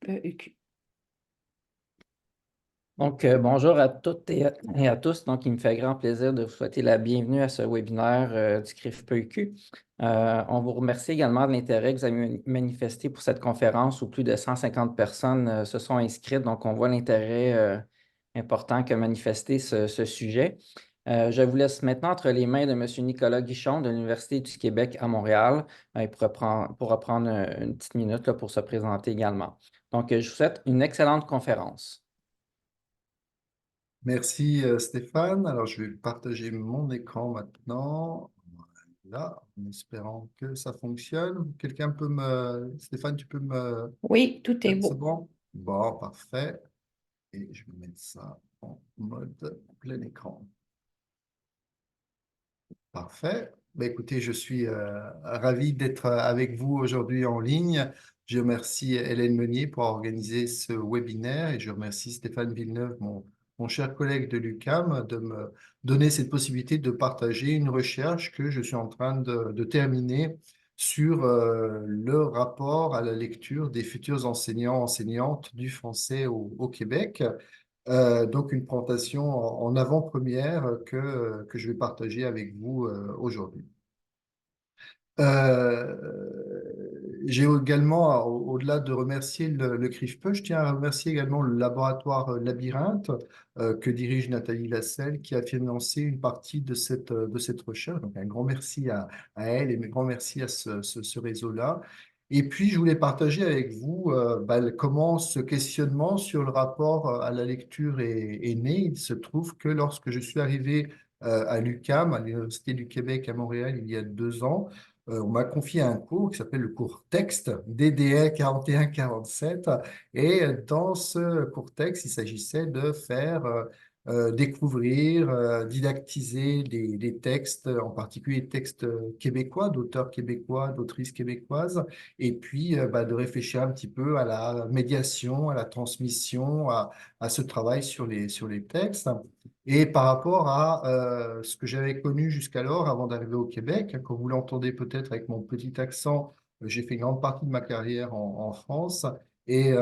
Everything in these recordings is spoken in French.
PEQ. Donc, bonjour à toutes et à tous. Donc, il me fait grand plaisir de vous souhaiter la bienvenue à ce webinaire du CRIF PEQ. On vous remercie également de l'intérêt que vous avez manifesté pour cette conférence où plus de 150 personnes se sont inscrites. Donc, on voit l'intérêt important que manifesté ce sujet. Je vous laisse maintenant entre les mains de M. Nicolas Guichon de l'Université du Québec à Montréal. Il pourra prendre une petite minute là, pour se présenter également. Donc, je vous souhaite une excellente conférence. Merci Stéphane. Alors je vais partager mon écran maintenant. Voilà, en espérant que ça fonctionne. Quelqu'un peut me... Stéphane, tu peux me... Oui, tout est C'est beau. bon? Bon, parfait. Et je vais mettre ça en mode plein écran. Parfait. Ben, écoutez, je suis ravi d'être avec vous aujourd'hui en ligne. Je remercie Hélène Meunier pour organiser ce webinaire et je remercie Stéphane Villeneuve, mon cher collègue de l'UQAM, de me donner cette possibilité de partager une recherche que je suis en train de terminer sur le rapport à la lecture des futurs enseignants, enseignantes du français au Québec. Donc une présentation en avant-première que je vais partager avec vous aujourd'hui. J'ai également, au-delà de remercier le CRIFPE, je tiens à remercier également le laboratoire Labyrinthe que dirige Nathalie Lasselle, qui a financé une partie de cette recherche. Donc un grand merci à elle et un grand merci à ce réseau-là. Et puis, je voulais partager avec vous comment ce questionnement sur le rapport à la lecture est né. Il se trouve que lorsque je suis arrivé à l'UQAM, à l'Université du Québec à Montréal, il y a 2 ans, on m'a confié un cours qui s'appelle le cours texte DDR 41-47. Et dans ce cours texte, il s'agissait de faire découvrir, didactiser des textes, en particulier des textes québécois, d'auteurs québécois, d'autrices québécoises, et puis de réfléchir un petit peu à la médiation, à la transmission, à ce travail sur les textes. Et par rapport à ce que j'avais connu jusqu'alors, avant d'arriver au Québec, comme vous l'entendez peut-être avec mon petit accent, j'ai fait une grande partie de ma carrière en France. Et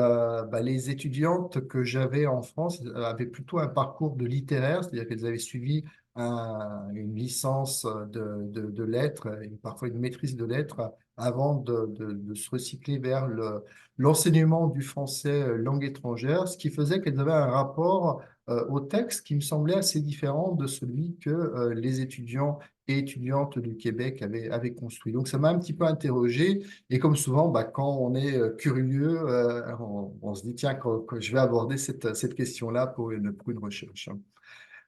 les étudiantes que j'avais en France avaient plutôt un parcours de littéraire, c'est-à-dire qu'elles avaient suivi une licence de lettres, et parfois une maîtrise de lettres, avant de se recycler vers l'enseignement du français langue étrangère, ce qui faisait qu'elles avaient un rapport au texte qui me semblait assez différent de celui que les étudiants et étudiantes du Québec avaient construit. Donc ça m'a un petit peu interrogé et comme souvent, quand on est curieux, on se dit tiens, que je vais aborder cette question-là pour une recherche.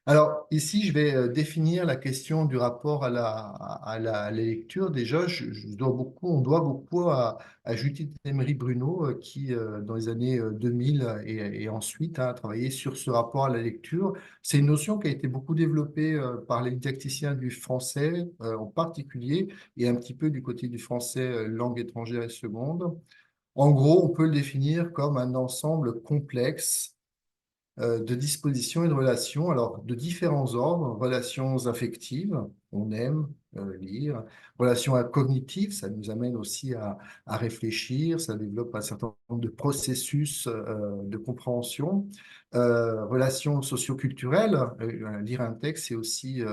Alors, ici, je vais définir la question du rapport à la lecture. Déjà, on doit beaucoup à Judith Emery-Bruno, qui, dans les années 2000 et ensuite, a travaillé sur ce rapport à la lecture. C'est une notion qui a été beaucoup développée par les didacticiens du français en particulier, et un petit peu du côté du français langue étrangère et seconde. En gros, on peut le définir comme un ensemble complexe de dispositions et de relations, alors de différents ordres, relations affectives, on aime lire, relations cognitives, ça nous amène aussi à réfléchir, ça développe un certain nombre de processus de compréhension, relations socioculturelles, lire un texte, c'est aussi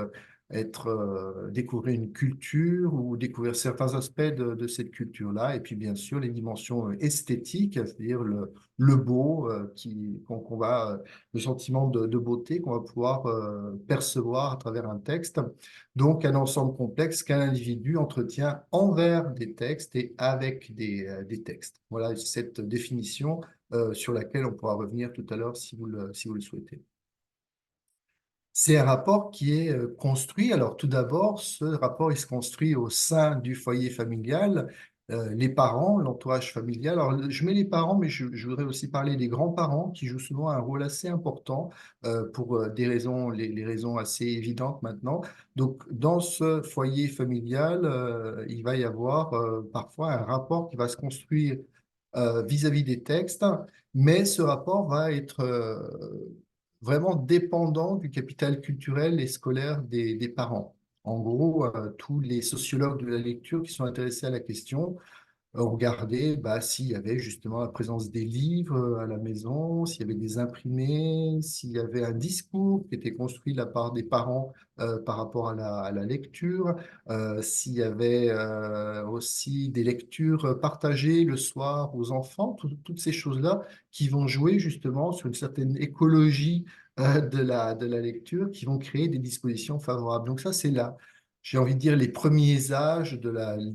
découvrir une culture ou découvrir certains aspects de cette culture-là, et puis bien sûr les dimensions esthétiques, c'est-à-dire le beau qu'on va le sentiment de beauté qu'on va pouvoir percevoir à travers un texte. Donc, un ensemble complexe qu'un individu entretient envers des textes et avec des textes. Voilà cette définition sur laquelle on pourra revenir tout à l'heure si vous le souhaitez. C'est un rapport qui est construit. Alors, tout d'abord, ce rapport, il se construit au sein du foyer familial, les parents, l'entourage familial. Alors, je mets les parents, mais je voudrais aussi parler des grands-parents qui jouent souvent un rôle assez important pour des raisons, les raisons assez évidentes maintenant. Donc, dans ce foyer familial, il va y avoir parfois un rapport qui va se construire vis-à-vis des textes, mais ce rapport va être vraiment dépendant du capital culturel et scolaire des parents. En gros, tous les sociologues de la lecture qui sont intéressés à la question on regardait s'il y avait justement la présence des livres à la maison, s'il y avait des imprimés, s'il y avait un discours qui était construit de la part des parents par rapport à la lecture, s'il y avait aussi des lectures partagées le soir aux enfants, toutes ces choses-là qui vont jouer justement sur une certaine écologie de la lecture, qui vont créer des dispositions favorables. Donc ça, c'est là, j'ai envie de dire, les premiers âges de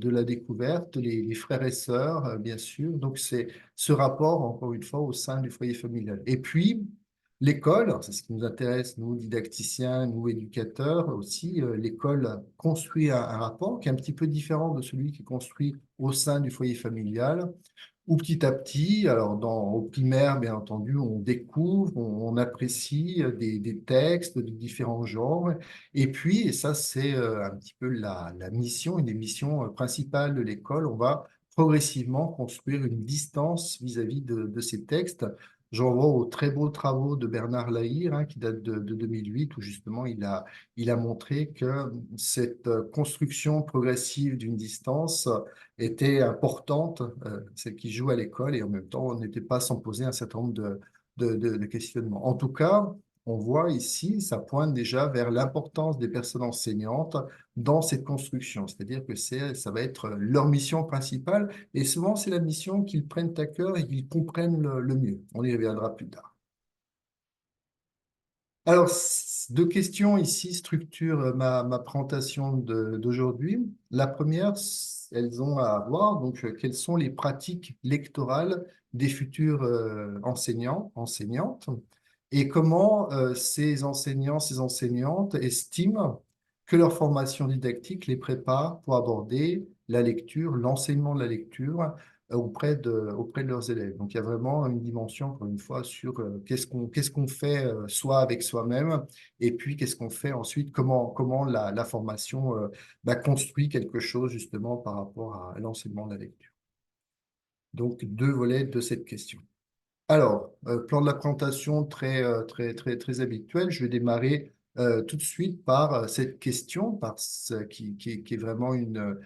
la découverte, les frères et sœurs, bien sûr. Donc, c'est ce rapport, encore une fois, au sein du foyer familial. Et puis, l'école, c'est ce qui nous intéresse, nous, didacticiens, nous, éducateurs aussi. L'école construit un rapport qui est un petit peu différent de celui qui est construit au sein du foyer familial, ou petit à petit, alors au primaire, bien entendu, on découvre, on apprécie des textes de différents genres. Et puis, et ça c'est un petit peu la mission, une des missions principales de l'école, on va progressivement construire une distance vis-à-vis de ces textes. J'en vois aux très beaux travaux de Bernard Lahire, qui datent de 2008, où justement il a montré que cette construction progressive d'une distance était importante, celle qui joue à l'école, et en même temps, on n'était pas sans poser un certain nombre de questionnements. En tout cas, on voit ici, ça pointe déjà vers l'importance des personnes enseignantes dans cette construction, c'est-à-dire que ça va être leur mission principale, et souvent c'est la mission qu'ils prennent à cœur et qu'ils comprennent le mieux. On y reviendra plus tard. Alors, deux questions ici structurent ma présentation d'aujourd'hui. La première, elles ont à voir, donc, quelles sont les pratiques lectorales des futurs enseignants, enseignantes, et comment ces enseignants, ces enseignantes estiment que leur formation didactique les prépare pour aborder la lecture, l'enseignement de la lecture auprès de leurs élèves. Donc, il y a vraiment une dimension, encore une fois, sur qu'est-ce qu'on fait soit avec soi-même, et puis qu'est-ce qu'on fait ensuite, comment la formation construit quelque chose justement par rapport à l'enseignement de la lecture. Donc, deux volets de cette question. Alors, plan de la présentation très habituel. Je vais démarrer tout de suite par cette question, qui est vraiment une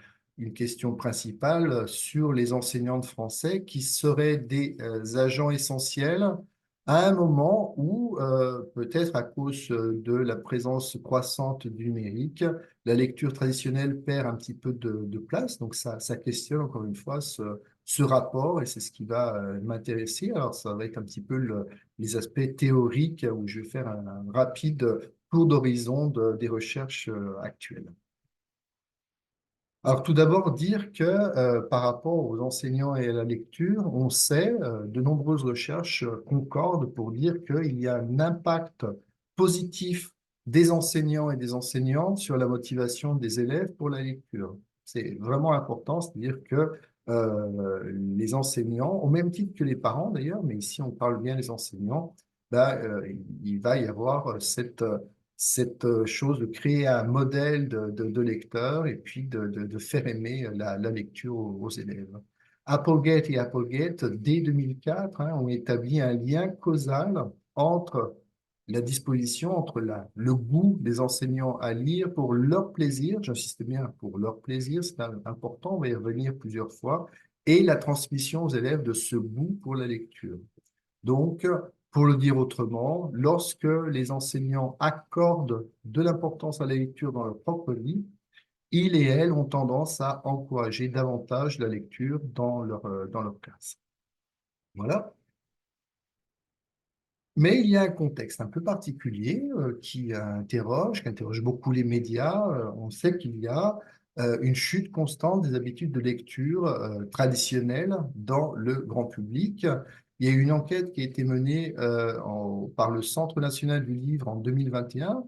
question principale sur les enseignants de français qui seraient des agents essentiels à un moment où, peut-être à cause de la présence croissante du numérique, la lecture traditionnelle perd un petit peu de place. Donc, ça questionne encore une fois ce rapport, et c'est ce qui va m'intéresser. Alors, ça va être un petit peu les aspects théoriques où je vais faire un rapide tour d'horizon des recherches actuelles. Alors, tout d'abord, dire que par rapport aux enseignants et à la lecture, on sait, de nombreuses recherches concordent pour dire qu'il y a un impact positif des enseignants et des enseignantes sur la motivation des élèves pour la lecture. C'est vraiment important, c'est-à-dire que les enseignants, au même titre que les parents d'ailleurs, mais ici on parle bien des enseignants, il va y avoir cette chose de créer un modèle de lecteur, et puis de faire aimer la lecture aux élèves. Applegate et Applegate, dès 2004, ont établi un lien causal entre la disposition, entre le goût des enseignants à lire pour leur plaisir, j'insiste bien pour leur plaisir, c'est important, on va y revenir plusieurs fois, et la transmission aux élèves de ce goût pour la lecture. Donc, pour le dire autrement, lorsque les enseignants accordent de l'importance à la lecture dans leur propre vie, ils et elles ont tendance à encourager davantage la lecture dans leur classe. Voilà. Mais il y a un contexte un peu particulier qui interroge beaucoup les médias. On sait qu'il y a une chute constante des habitudes de lecture traditionnelles dans le grand public. Il y a eu une enquête qui a été menée par le Centre national du livre en 2021,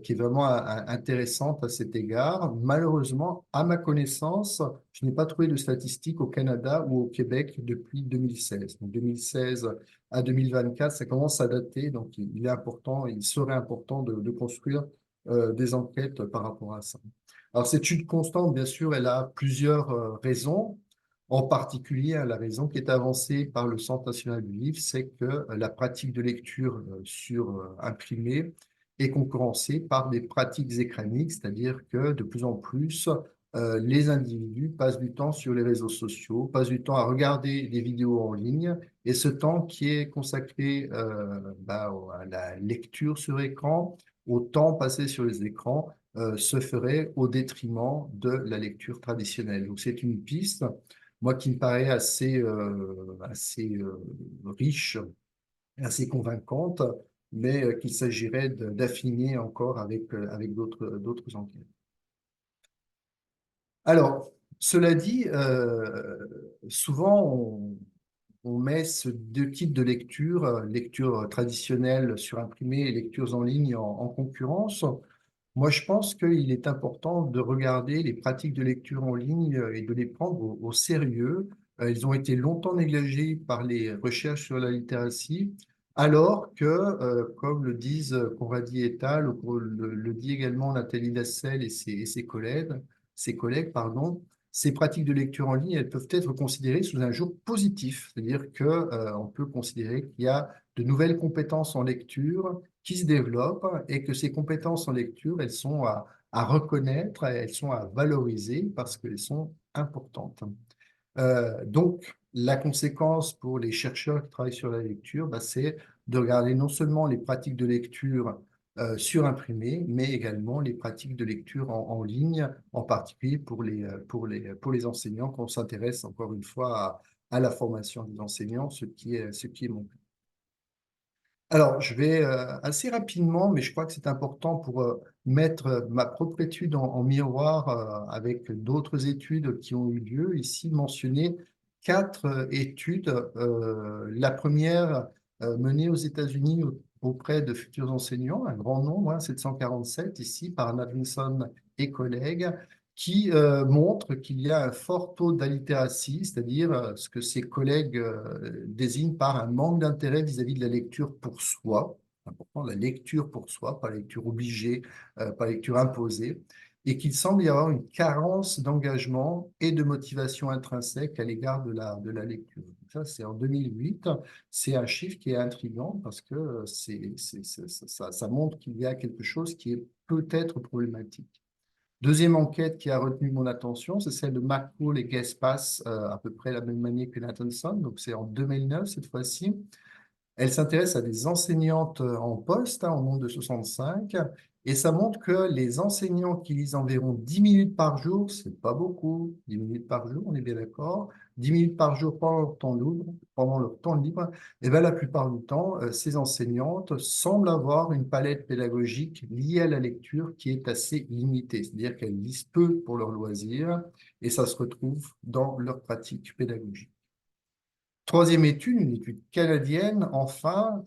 qui est vraiment intéressante à cet égard. Malheureusement, à ma connaissance, je n'ai pas trouvé de statistiques au Canada ou au Québec depuis 2016. Donc 2016 à 2024, ça commence à dater, donc il est important, il serait important de construire des enquêtes par rapport à ça. Alors cette chute constante, bien sûr, elle a plusieurs raisons. En particulier, la raison qui est avancée par le Centre national du livre, c'est que la pratique de lecture sur imprimé est concurrencée par des pratiques écraniques, c'est-à-dire que de plus en plus, les individus passent du temps sur les réseaux sociaux, passent du temps à regarder des vidéos en ligne, et ce temps qui est consacré à la lecture sur écran, au temps passé sur les écrans, se ferait au détriment de la lecture traditionnelle. Donc c'est une piste, moi, qui me paraît assez riche, assez convaincante, mais qu'il s'agirait d'affiner encore avec d'autres enquêtes. Alors, cela dit, souvent on met ce deux types de lecture, lecture traditionnelle surimprimée et lectures en ligne en concurrence. Moi, je pense qu'il est important de regarder les pratiques de lecture en ligne et de les prendre au sérieux. Ils ont été longtemps négligés par les recherches sur la littératie, alors que, comme le disent Conradi et al., ou le dit également Nathalie Lasselle et ses collègues, pardon, ces pratiques de lecture en ligne, elles peuvent être considérées sous un jour positif, c'est-à-dire que, on peut considérer qu'il y a de nouvelles compétences en lecture qui se développent et que ces compétences en lecture, elles sont à reconnaître, elles sont à valoriser parce qu'elles sont importantes. Donc, la conséquence pour les chercheurs qui travaillent sur la lecture, c'est de regarder non seulement les pratiques de lecture surimprimées, mais également les pratiques de lecture en ligne, en particulier pour les enseignants, quand on s'intéresse encore une fois à la formation des enseignants, ce qui est mon cas. Alors, je vais assez rapidement, mais je crois que c'est important pour mettre ma propre étude en miroir avec d'autres études qui ont eu lieu. Ici, mentionner quatre études. La première menée aux États-Unis auprès de futurs enseignants, un grand nombre, 747 ici, par Navinson et collègues, qui montre qu'il y a un fort taux d'allitératie, c'est-à-dire ce que ses collègues désignent par un manque d'intérêt vis-à-vis de la lecture pour soi. C'est important, la lecture pour soi, pas la lecture obligée, pas la lecture imposée, et qu'il semble y avoir une carence d'engagement et de motivation intrinsèque à l'égard de la lecture. Ça, c'est en 2008. C'est un chiffre qui est intriguant parce que ça montre qu'il y a quelque chose qui est peut-être problématique. Deuxième enquête qui a retenu mon attention, c'est celle de McCall et Guespas, à peu près la même année que Nathanson, donc c'est en 2009 cette fois-ci. Elle s'intéresse à des enseignantes en poste, en nombre de 65, et ça montre que les enseignants qui lisent environ 10 minutes par jour, c'est pas beaucoup, 10 minutes par jour, on est bien d'accord, 10 minutes par jour pendant leur temps libre, et bien la plupart du temps, ces enseignantes semblent avoir une palette pédagogique liée à la lecture qui est assez limitée, c'est-à-dire qu'elles lisent peu pour leurs loisirs, et ça se retrouve dans leur pratique pédagogique. Troisième étude, une étude canadienne, enfin,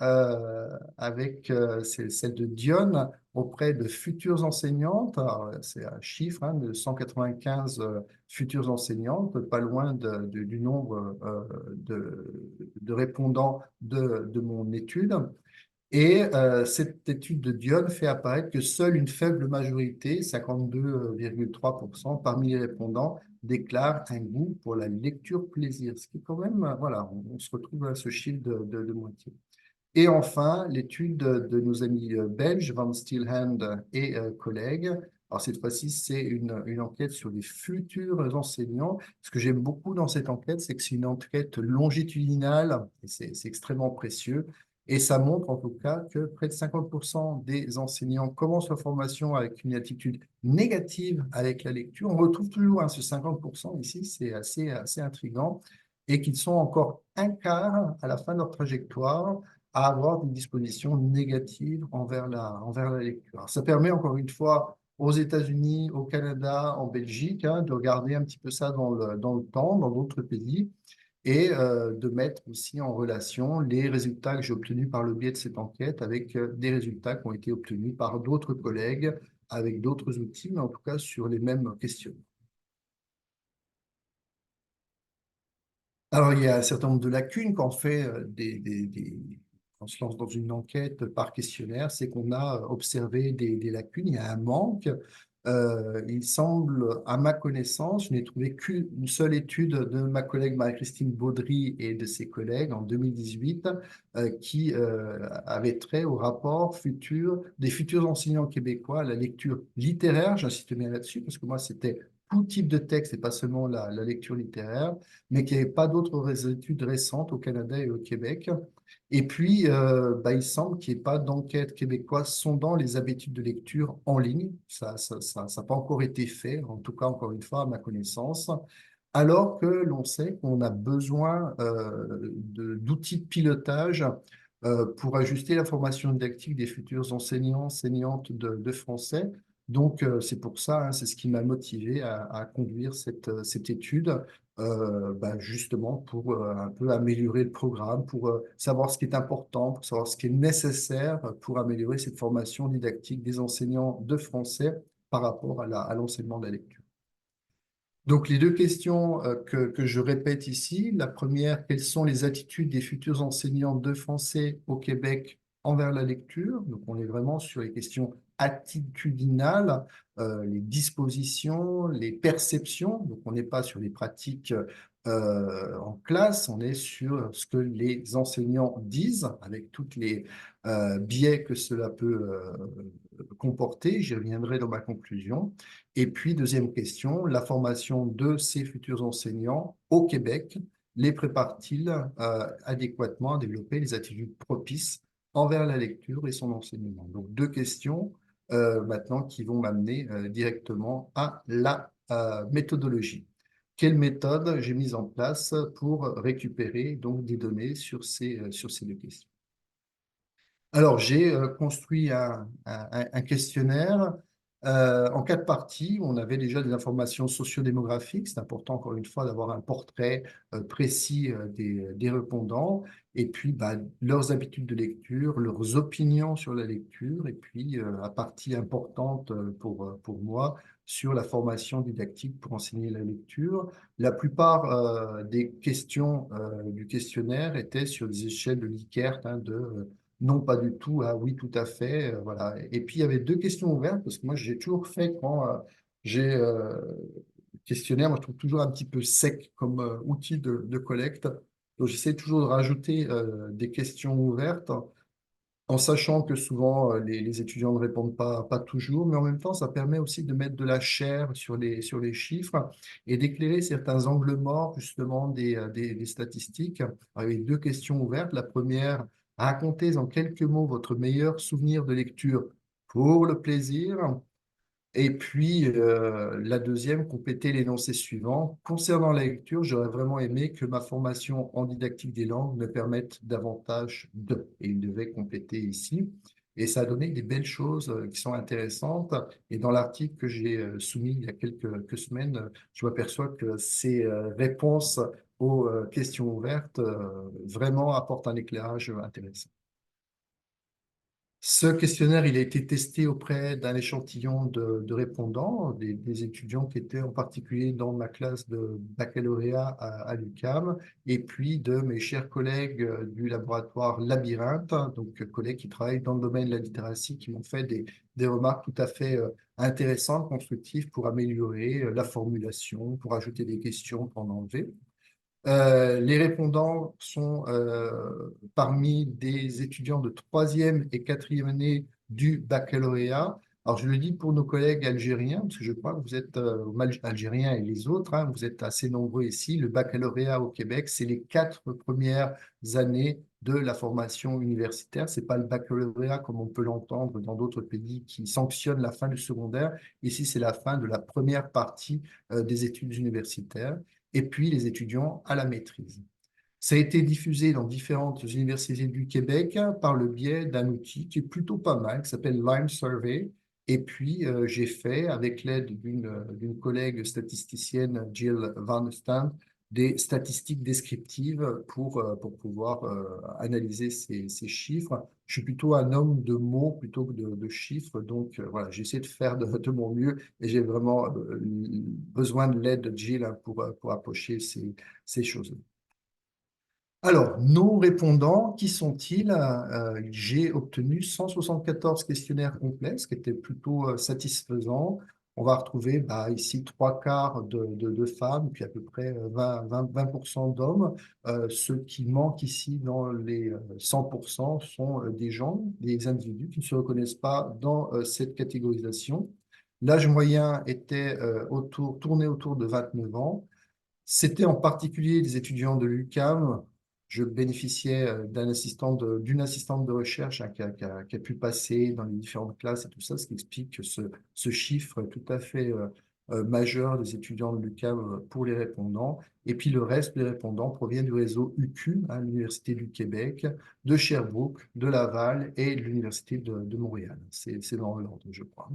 avec celle de Dionne auprès de futures enseignantes. Alors, c'est un chiffre de 195 futures enseignantes, pas loin du nombre de répondants de mon étude. Et cette étude de Dionne fait apparaître que seule une faible majorité, 52,3% parmi les répondants, déclarent un goût pour la lecture plaisir. Ce qui est quand même, voilà, on se retrouve à ce chiffre de moitié. Et enfin, l'étude de nos amis belges, Van Stilhand et collègues. Alors cette fois-ci, c'est une enquête sur les futurs enseignants. Ce que j'aime beaucoup dans cette enquête, c'est que c'est une enquête longitudinale, et c'est extrêmement précieux. Et ça montre en tout cas que près de 50% des enseignants commencent leur formation avec une attitude négative avec la lecture. On retrouve toujours ce 50% ici, c'est assez intriguant, et qu'ils sont encore un quart à la fin de leur trajectoire à avoir des dispositions négatives envers la lecture. Alors, ça permet encore une fois aux États-Unis, au Canada, en Belgique, de regarder un petit peu ça dans le temps, dans d'autres pays, et de mettre aussi en relation les résultats que j'ai obtenus par le biais de cette enquête avec des résultats qui ont été obtenus par d'autres collègues avec d'autres outils, mais en tout cas sur les mêmes questions. Alors, il y a un certain nombre de lacunes quand on fait on se lance dans une enquête par questionnaire, c'est qu'on a observé des lacunes, il y a un manque. Il semble, à ma connaissance, je n'ai trouvé qu'une seule étude de ma collègue Marie-Christine Baudry et de ses collègues en 2018 qui avait trait au rapport des futurs enseignants québécois à la lecture littéraire. J'insiste bien là-dessus parce que moi, c'était tout type de texte et pas seulement la lecture littéraire, mais qu'il n'y avait pas d'autres études récentes au Canada et au Québec. Et puis, il semble qu'il n'y ait pas d'enquête québécoise sondant les habitudes de lecture en ligne. Ça n'a pas encore été fait, en tout cas, encore une fois, à ma connaissance. Alors que l'on sait qu'on a besoin d'outils de pilotage pour ajuster la formation didactique des futurs enseignants, enseignantes de français. Donc, c'est pour ça, hein, c'est ce qui m'a motivé à conduire cette étude, justement pour un peu améliorer le programme, pour savoir ce qui est important, pour savoir ce qui est nécessaire pour améliorer cette formation didactique des enseignants de français par rapport à l'enseignement de la lecture. Donc, les deux questions que je répète ici. La première, quelles sont les attitudes des futurs enseignants de français au Québec envers la lecture? Donc, on est vraiment sur les questions attitudinales, les dispositions, les perceptions. Donc, on n'est pas sur les pratiques en classe, on est sur ce que les enseignants disent, avec toutes les biais que cela peut comporter. J'y reviendrai dans ma conclusion. Et puis, deuxième question, la formation de ces futurs enseignants au Québec les prépare-t-il adéquatement à développer les attitudes propices envers la lecture et son enseignement? Donc, deux questions maintenant qui vont m'amener directement à la méthodologie. Quelle méthode j'ai mise en place pour récupérer donc des données sur ces deux questions? Alors, j'ai construit un questionnaire en quatre parties. On avait déjà des informations sociodémographiques. C'est important, encore une fois, d'avoir un portrait précis des répondants. Et puis, leurs habitudes de lecture, leurs opinions sur la lecture. Et puis, la partie importante pour moi, sur la formation didactique pour enseigner la lecture. La plupart des questions du questionnaire étaient sur des échelles de Likert, hein, de non, pas du tout. Ah oui, tout à fait. Voilà. Et puis, il y avait deux questions ouvertes, parce que moi, j'ai toujours fait quand j'ai questionnaire, moi, je trouve toujours un petit peu sec comme outil de collecte. Donc, j'essaie toujours de rajouter des questions ouvertes, en sachant que souvent, les étudiants ne répondent pas toujours, mais en même temps, ça permet aussi de mettre de la chair sur les chiffres et d'éclairer certains angles morts, justement, des statistiques. Avec deux questions ouvertes. La première, racontez en quelques mots votre meilleur souvenir de lecture pour le plaisir. Et puis, la deuxième, compléter l'énoncé suivant. Concernant la lecture, j'aurais vraiment aimé que ma formation en didactique des langues me permette davantage de. Et il devait compléter ici. Et ça a donné des belles choses qui sont intéressantes. Et dans l'article que j'ai soumis il y a quelques semaines, je m'aperçois que ces réponses aux questions ouvertes vraiment apportent un éclairage intéressant. Ce questionnaire, il a été testé auprès d'un échantillon de répondants, des étudiants qui étaient en particulier dans ma classe de baccalauréat à l'UQAM, et puis de mes chers collègues du laboratoire Labyrinthe, donc collègues qui travaillent dans le domaine de la littératie, qui m'ont fait des remarques tout à fait intéressantes, constructives pour améliorer la formulation, pour ajouter des questions, pour en enlever. Les répondants sont parmi des étudiants de troisième et quatrième année du baccalauréat. Alors, je le dis pour nos collègues algériens, parce que je crois que vous êtes algériens et les autres, hein, vous êtes assez nombreux ici. Le baccalauréat au Québec, c'est les 4 premières années de la formation universitaire. C'est pas le baccalauréat comme on peut l'entendre dans d'autres pays qui sanctionnent la fin du secondaire. Ici, c'est la fin de la première partie des études universitaires et puis les étudiants à la maîtrise. Ça a été diffusé dans différentes universités du Québec par le biais d'un outil qui est plutôt pas mal, qui s'appelle Lime Survey. Et puis, j'ai fait, avec l'aide d'une collègue statisticienne, Jill Van Stant, des statistiques descriptives pour pouvoir analyser ces chiffres. Je suis plutôt un homme de mots plutôt que de chiffres, donc voilà, j'essaie de faire de mon mieux et j'ai vraiment besoin de l'aide de Jill, hein, pour approcher ces choses. Alors, nos répondants, qui sont-ils? J'ai obtenu 174 questionnaires complets, ce qui était plutôt satisfaisant. On va retrouver ici trois quarts de femmes, puis à peu près 20% d'hommes. Ceux qui manquent ici dans les 100% sont des gens, des individus qui ne se reconnaissent pas dans cette catégorisation. L'âge moyen était tourné autour de 29 ans. C'était en particulier des étudiants de l'UQAM. Je bénéficiais d'une assistante de recherche, hein, qui a pu passer dans les différentes classes et tout ça, ce qui explique ce chiffre tout à fait majeur des étudiants de l'UQAM pour les répondants. Et puis le reste des répondants provient du réseau UQUM, hein, l'Université du Québec, de Sherbrooke, de Laval et de l'Université de Montréal. C'est dans l'ordre, je crois.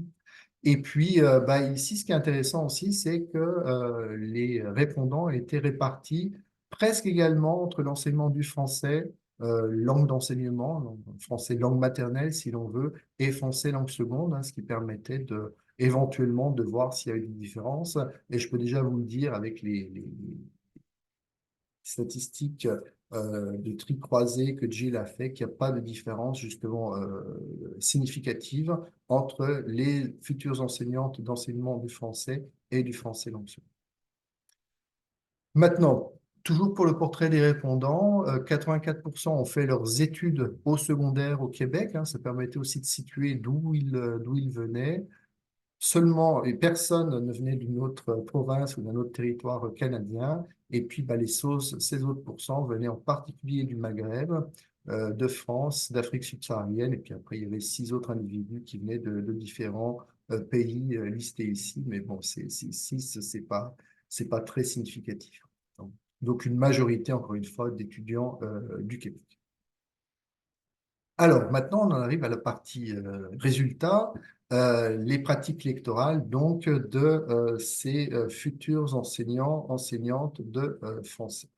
Et puis, ici, ce qui est intéressant aussi, c'est que les répondants étaient répartis presque également entre l'enseignement du français, langue d'enseignement, donc français langue maternelle si l'on veut, et français langue seconde, hein, ce qui permettait éventuellement de voir s'il y avait une différence. Et je peux déjà vous le dire avec les statistiques de tri croisé que Gilles a fait, qu'il n'y a pas de différence justement significative entre les futures enseignantes d'enseignement du français et du français langue seconde. Maintenant, toujours pour le portrait des répondants, 84% ont fait leurs études au secondaire au Québec, hein, ça permettait aussi de situer d'où ils venaient. Seulement, et personne ne venait d'une autre province ou d'un autre territoire canadien. Et puis, ces autres pourcents venaient en particulier du Maghreb, de France, d'Afrique subsaharienne. Et puis après, il y avait 6 autres individus qui venaient de différents pays listés ici. Mais bon, c'est pas très significatif. Donc, une majorité, encore une fois, d'étudiants du Québec. Alors, maintenant, on en arrive à la partie résultats, les pratiques électorales, donc, de ces futurs enseignants, enseignantes de français.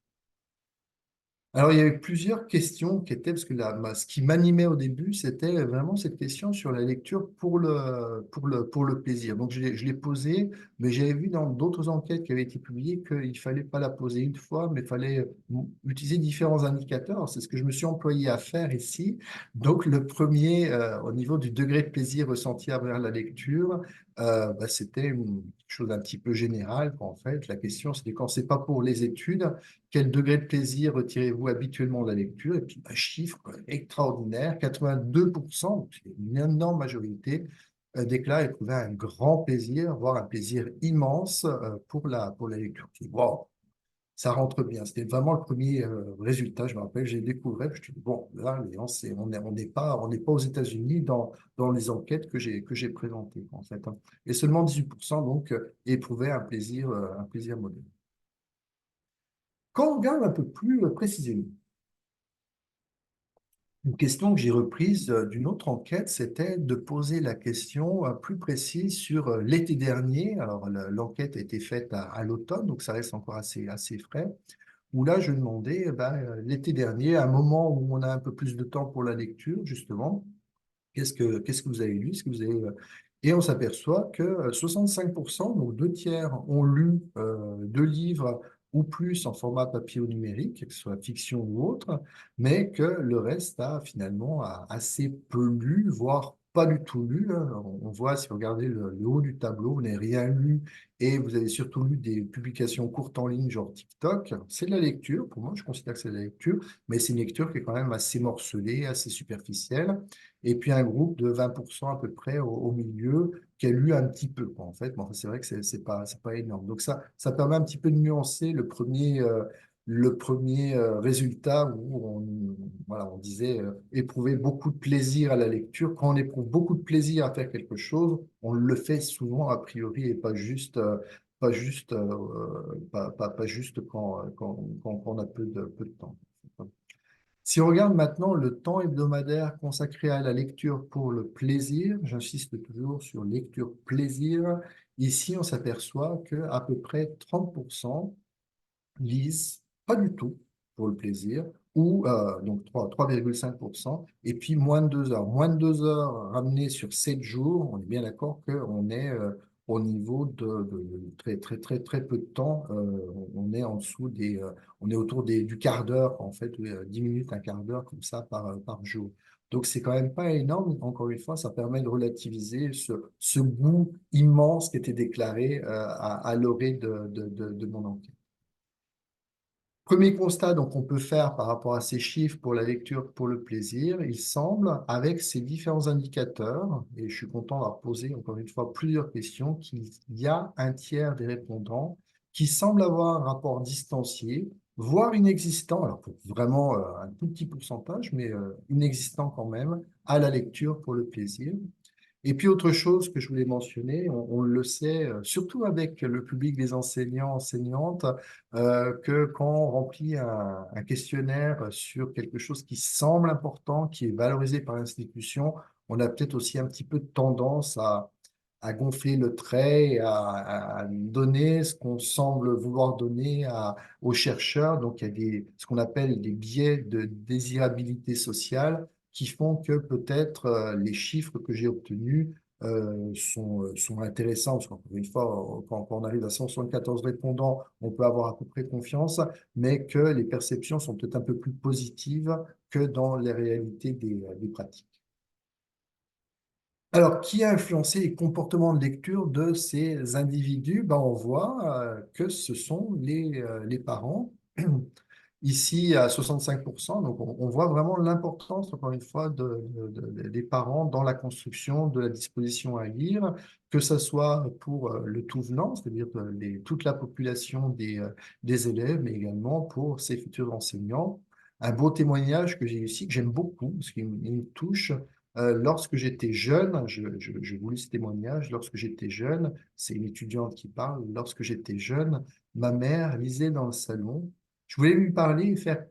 Alors, il y avait plusieurs questions qui étaient, parce que ce qui m'animait au début, c'était vraiment cette question sur la lecture pour le plaisir. Donc, je l'ai posée, mais j'avais vu dans d'autres enquêtes qui avaient été publiées qu'il ne fallait pas la poser une fois, mais il fallait utiliser différents indicateurs. C'est ce que je me suis employé à faire ici. Donc, le premier, au niveau du degré de plaisir ressenti à travers la lecture, c'était quelque chose d'un petit peu général. En fait, la question, c'était quand c'est pas pour les études, quel degré de plaisir retirez-vous habituellement de la lecture? Et puis, un chiffre extraordinaire, 82%, c'est une énorme majorité, déclarent éprouver un grand plaisir, voire un plaisir immense pour la lecture. Wow, ça rentre bien. C'était vraiment le premier résultat. Je me rappelle, j'ai découvert, je me suis dit, bon, là, on n'est pas aux États-Unis dans les enquêtes que j'ai présentées, en fait, hein. Et seulement 18% donc éprouvaient un plaisir modéré. Quand on regarde un peu plus précisément, une question que j'ai reprise d'une autre enquête, c'était de poser la question plus précise sur l'été dernier. Alors, l'enquête a été faite à l'automne, donc ça reste encore assez frais, où là, je demandais, l'été dernier, à un moment où on a un peu plus de temps pour la lecture, justement, qu'est-ce que vous avez lu? Et on s'aperçoit que 65%, donc 2 tiers, ont lu 2 livres ou plus en format papier ou numérique, que ce soit fiction ou autre, mais que le reste a finalement assez peu lu, voire pas du tout lu, hein. On voit, si vous regardez le haut du tableau, vous n'avez rien lu et vous avez surtout lu des publications courtes en ligne, genre TikTok. C'est de la lecture, pour moi, je considère que c'est de la lecture, mais c'est une lecture qui est quand même assez morcelée, assez superficielle. Et puis un groupe de 20% à peu près au milieu qui a lu un petit peu, quoi, en fait. Mais enfin, c'est vrai que c'est pas énorme. Donc ça permet un petit peu de nuancer le premier résultat où voilà, on disait éprouver beaucoup de plaisir à la lecture. Quand on éprouve beaucoup de plaisir à faire quelque chose, on le fait souvent a priori et pas juste, pas juste quand on a peu de temps. Si on regarde maintenant le temps hebdomadaire consacré à la lecture pour le plaisir, j'insiste toujours sur lecture plaisir, ici on s'aperçoit que à peu près 30% lisent pas du tout pour le plaisir, ou donc 3,5%, et puis moins de 2 heures. Moins de 2 heures ramenées sur 7 jours, on est bien d'accord qu'on est au niveau de très, très, très, très peu de temps. On est en dessous on est autour du quart d'heure, en fait, 10 minutes, un quart d'heure, comme ça, par jour. Donc, c'est quand même pas énorme. Encore une fois, ça permet de relativiser ce goût immense qui était déclaré à l'orée de mon enquête. Premier constat donc on peut faire par rapport à ces chiffres pour la lecture pour le plaisir, il semble, avec ces différents indicateurs, et je suis content d'avoir posé encore une fois plusieurs questions, qu'il y a un tiers des répondants qui semblent avoir un rapport distancié, voire inexistant, alors vraiment un tout petit pourcentage, mais inexistant quand même, à la lecture pour le plaisir. Et puis autre chose que je voulais mentionner, on le sait, surtout avec le public des enseignants, enseignantes, que quand on remplit un questionnaire sur quelque chose qui semble important, qui est valorisé par l'institution, on a peut-être aussi un petit peu de tendance à gonfler le trait, et à donner ce qu'on semble vouloir donner aux chercheurs. Donc il y a ce qu'on appelle des biais de désirabilité sociale qui font que peut-être les chiffres que j'ai obtenus sont intéressants, parce qu'encore une fois, quand on arrive à 174 répondants, on peut avoir à peu près confiance, mais que les perceptions sont peut-être un peu plus positives que dans les réalités des pratiques. Alors, qui a influencé les comportements de lecture de ces individus? Ben, on voit que ce sont les parents. Ici, à 65%, donc on voit vraiment l'importance, encore une fois, des parents dans la construction de la disposition à lire, que ce soit pour le tout venant, c'est-à-dire toute la population des élèves, mais également pour ses futurs enseignants. Un beau témoignage que j'ai ici, que j'aime beaucoup, parce qu'il me touche. Lorsque j'étais jeune, je vous lis ce témoignage, lorsque j'étais jeune, c'est une étudiante qui parle, lorsque j'étais jeune, ma mère lisait dans le salon. Je voulais lui parler et faire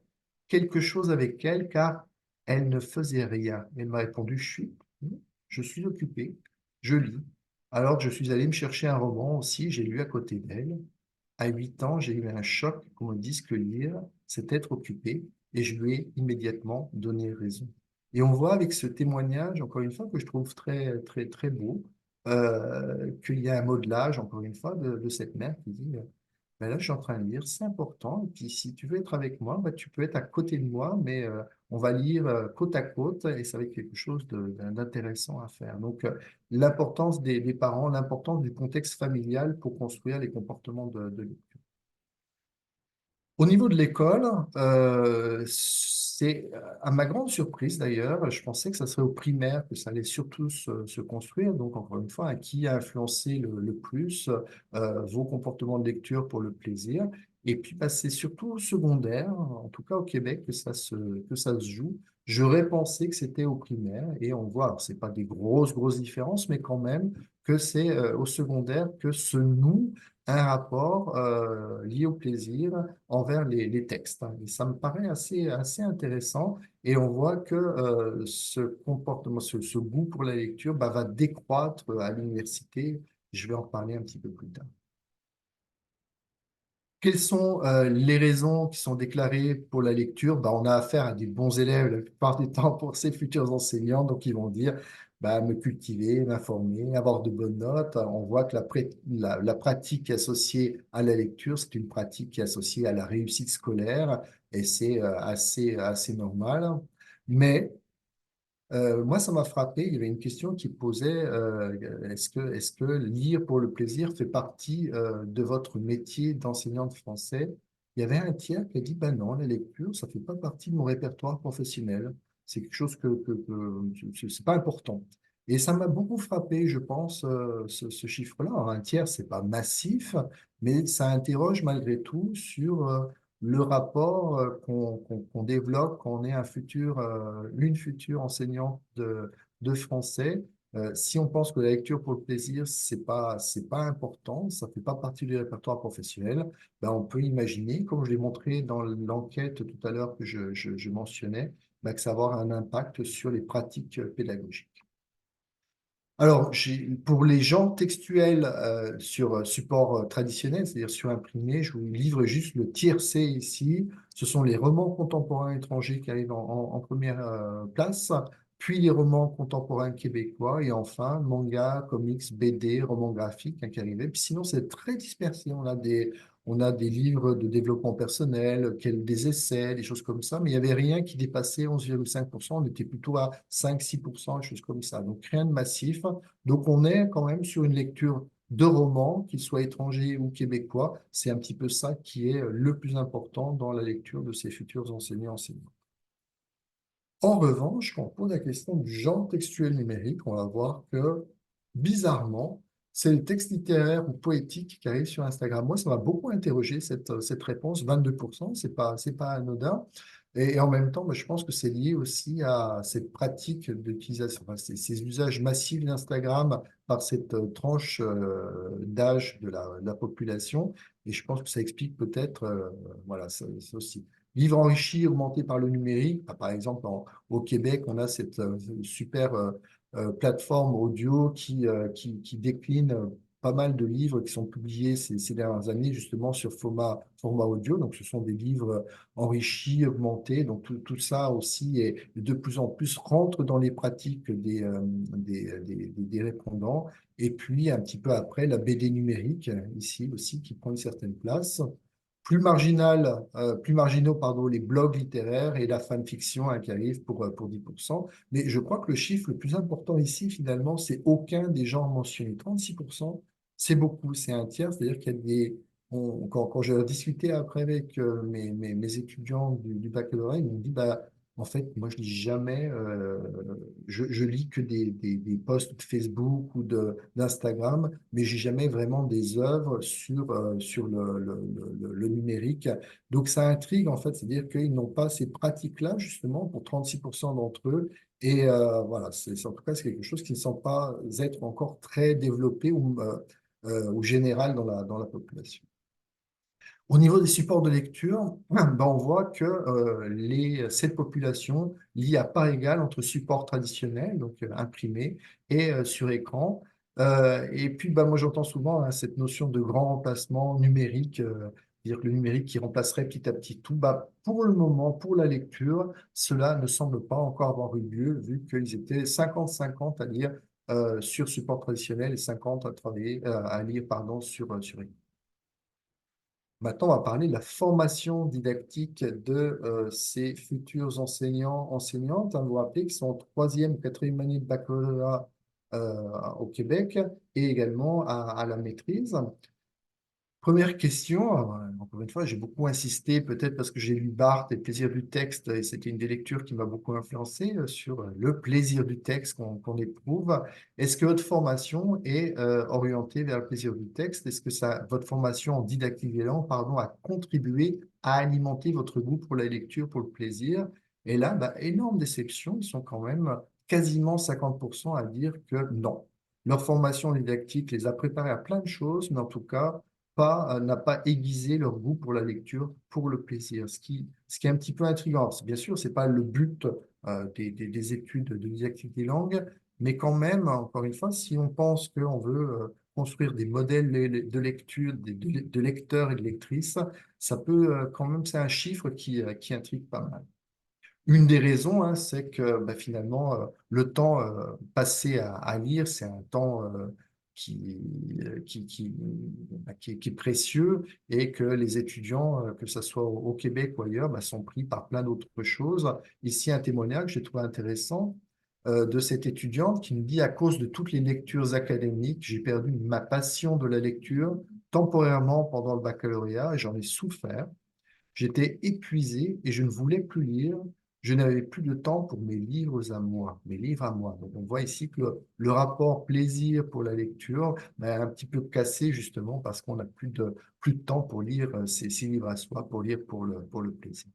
quelque chose avec elle car elle ne faisait rien. Elle m'a répondu, je suis occupé, je lis. Alors je suis allé me chercher un roman aussi, j'ai lu à côté d'elle. À 8 ans, j'ai eu un choc qu'on me dise que lire, c'est être occupé, et je lui ai immédiatement donné raison. Et on voit avec ce témoignage, encore une fois, que je trouve très, très, très beau, qu'il y a un modelage, encore une fois, de cette mère qui dit, ben là, je suis en train de lire, c'est important. Et puis, si tu veux être avec moi, ben, tu peux être à côté de moi, mais on va lire côte à côte et ça va être quelque chose d'intéressant à faire. Donc, l'importance des parents, l'importance du contexte familial pour construire les comportements de lecture. Au niveau de l'école, c'est à ma grande surprise d'ailleurs, je pensais que ça serait au primaire que ça allait surtout se construire. Donc encore une fois, qui a influencé le plus vos comportements de lecture pour le plaisir? Et puis bah, c'est surtout au secondaire, en tout cas au Québec, que ça se joue. J'aurais pensé que c'était au primaire et on voit, alors c'est pas des grosses différences, mais quand même que c'est au secondaire que se noue un rapport lié au plaisir envers les textes. Et ça me paraît assez intéressant. Et on voit que ce comportement, ce goût pour la lecture bah, va décroître à l'université. Je vais en parler un petit peu plus tard. Quelles sont les raisons qui sont déclarées pour la lecture? Bah, on a affaire à des bons élèves la plupart du temps pour ces futurs enseignants, donc ils vont dire bah, me cultiver, m'informer, avoir de bonnes notes. On voit que la pratique associée à la lecture, c'est une pratique qui est associée à la réussite scolaire et c'est assez normal. Mais moi, ça m'a frappé. Il y avait une question qui posait est-ce que lire pour le plaisir fait partie de votre métier d'enseignant de français? Il y avait un tiers qui a dit ben non, la lecture, ça fait pas partie de mon répertoire professionnel. C'est quelque chose c'est pas important. Et ça m'a beaucoup frappé, je pense, ce chiffre-là. Alors, un tiers, c'est pas massif, mais ça interroge malgré tout sur le rapport qu'on développe quand on est une future enseignante de français. Si on pense que la lecture pour le plaisir, c'est pas important, ça ne fait pas partie du répertoire professionnel, ben on peut imaginer, comme je l'ai montré dans l'enquête tout à l'heure que je mentionnais, ben que ça va avoir un impact sur les pratiques pédagogiques. Alors, pour les genres textuels sur support traditionnel, c'est-à-dire sur imprimé, je vous livre juste le tiercé ici. Ce sont les romans contemporains étrangers qui arrivent en première place, puis les romans contemporains québécois, et enfin manga, comics, BD, romans graphiques hein, qui arrivaient. Puis sinon, c'est très dispersé. On a des livres de développement personnel, des essais, des choses comme ça, mais il n'y avait rien qui dépassait 11,5%. On était plutôt à 5-6%, des choses comme ça. Donc rien de massif. Donc on est quand même sur une lecture de romans, qu'ils soient étrangers ou québécois. C'est un petit peu ça qui est le plus important dans la lecture de ces futurs enseignants. En revanche, quand on pose la question du genre textuel numérique, on va voir que, bizarrement, c'est le texte littéraire ou poétique qui arrive sur Instagram. Moi, ça m'a beaucoup interrogé, cette réponse, 22%, c'est pas anodin. Et en même temps, moi, je pense que c'est lié aussi à cette pratique d'utilisation, enfin, ces usages massifs d'Instagram par cette tranche d'âge de la population. Et je pense que ça explique peut-être, voilà, ça aussi. Livre enrichi, augmenté par le numérique. Par exemple, au Québec, on a cette super plateforme audio qui décline pas mal de livres qui sont publiés ces dernières années, justement sur format audio. Donc, ce sont des livres enrichis, augmentés. Donc, tout ça aussi est de plus en plus rentre dans les pratiques des répondants. Et puis, un petit peu après, la BD numérique, ici aussi, qui prend une certaine place. Plus marginaux, pardon, les blogs littéraires et la fanfiction qui arrive pour 10%. Mais je crois que le chiffre le plus important ici, finalement, c'est aucun des genres mentionnés. 36%, c'est beaucoup, c'est un tiers. C'est-à-dire qu'il y a quand j'ai discuté après avec mes étudiants du baccalauréat, ils m'ont dit, bah, en fait, moi, je lis jamais, je lis que des posts de Facebook ou d'Instagram, mais j'ai jamais vraiment des œuvres sur le numérique. Donc, ça intrigue, en fait, c'est-à-dire qu'ils n'ont pas ces pratiques-là, justement, pour 36% d'entre eux. Et voilà, en tout cas, c'est quelque chose qui ne semble pas être encore très développé ou général dans la population. Au niveau des supports de lecture, ben on voit que cette population lit à part égale entre supports traditionnels, donc imprimés, et sur écran. Et puis, ben, moi, j'entends souvent hein, cette notion de grand remplacement numérique, dire que le numérique qui remplacerait petit à petit tout. Ben, pour le moment, pour la lecture, cela ne semble pas encore avoir eu lieu, vu qu'ils étaient 50-50 à lire sur support traditionnel et 50 à lire pardon, sur écran. Maintenant, on va parler de la formation didactique de ces futurs enseignants, enseignantes. Vous vous rappelez qu'ils sont en troisième, quatrième année de baccalauréat au Québec et également à la maîtrise. Première question, encore une fois, j'ai beaucoup insisté, peut-être parce que j'ai lu Barthes et le plaisir du texte, et c'était une des lectures qui m'a beaucoup influencé sur le plaisir du texte qu'on éprouve. Est-ce que votre formation est orientée vers le plaisir du texte? Est-ce que votre formation en didactique des langues, pardon, a contribué à alimenter votre goût pour la lecture, pour le plaisir? Et là, bah, énorme déception, ils sont quand même quasiment 50% à dire que non. Leur formation didactique les a préparés à plein de choses, mais en tout cas, n'a pas aiguisé leur goût pour la lecture, pour le plaisir. Ce qui est un petit peu intriguant. Bien sûr, ce n'est pas le but des études de didactique des langues, mais quand même, encore une fois, si on pense qu'on veut construire des modèles de lecture, de lecteurs et de lectrices, ça peut quand même, c'est un chiffre qui intrigue pas mal. Une des raisons, hein, c'est que bah, finalement, le temps passé à lire, c'est un temps qui, qui est précieux et que les étudiants, que ce soit au Québec ou ailleurs, bah, sont pris par plein d'autres choses. Ici, un témoignage que j'ai trouvé intéressant de cette étudiante qui me dit, à cause de toutes les lectures académiques, j'ai perdu ma passion de la lecture temporairement pendant le baccalauréat et j'en ai souffert. J'étais épuisé et je ne voulais plus lire. Je n'avais plus de temps pour mes livres à moi, mes livres à moi. Donc, on voit ici que le rapport plaisir pour la lecture est un petit peu cassé justement parce qu'on n'a plus de temps pour lire ces livres à soi, pour lire pour le plaisir.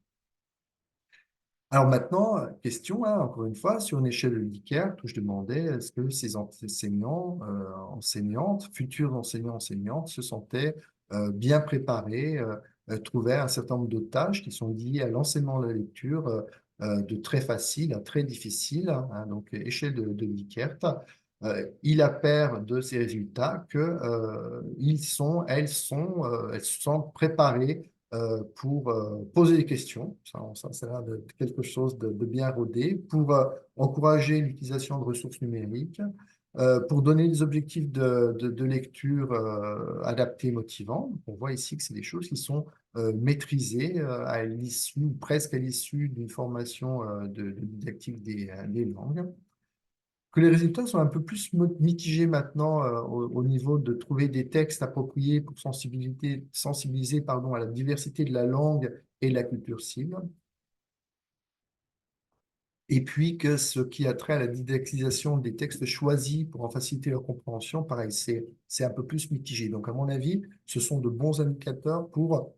Alors maintenant, question, hein, encore une fois, sur une échelle de Likert, où je demandais est-ce que ces enseignants, enseignantes, futurs enseignants, enseignantes se sentaient bien préparés, trouvaient un certain nombre de tâches qui sont liées à l'enseignement de la lecture, de très facile à très difficile, hein, donc échelle de Likert. Il appert de ces résultats que elles sont préparées pour poser des questions, ça a l'air de quelque chose de bien rodé, pour encourager l'utilisation de ressources numériques, pour donner des objectifs de lecture adaptés et motivants. On voit ici que c'est des choses qui sont maîtrisées à l'issue, ou presque à l'issue d'une formation de didactique des langues. que les résultats sont un peu plus mitigés maintenant au niveau de trouver des textes appropriés pour sensibiliser pardon, à la diversité de la langue et de la culture cible. Et puis que ce qui a trait à la didactisation des textes choisis pour en faciliter leur compréhension, pareil, c'est un peu plus mitigé. Donc, à mon avis, ce sont de bons indicateurs pour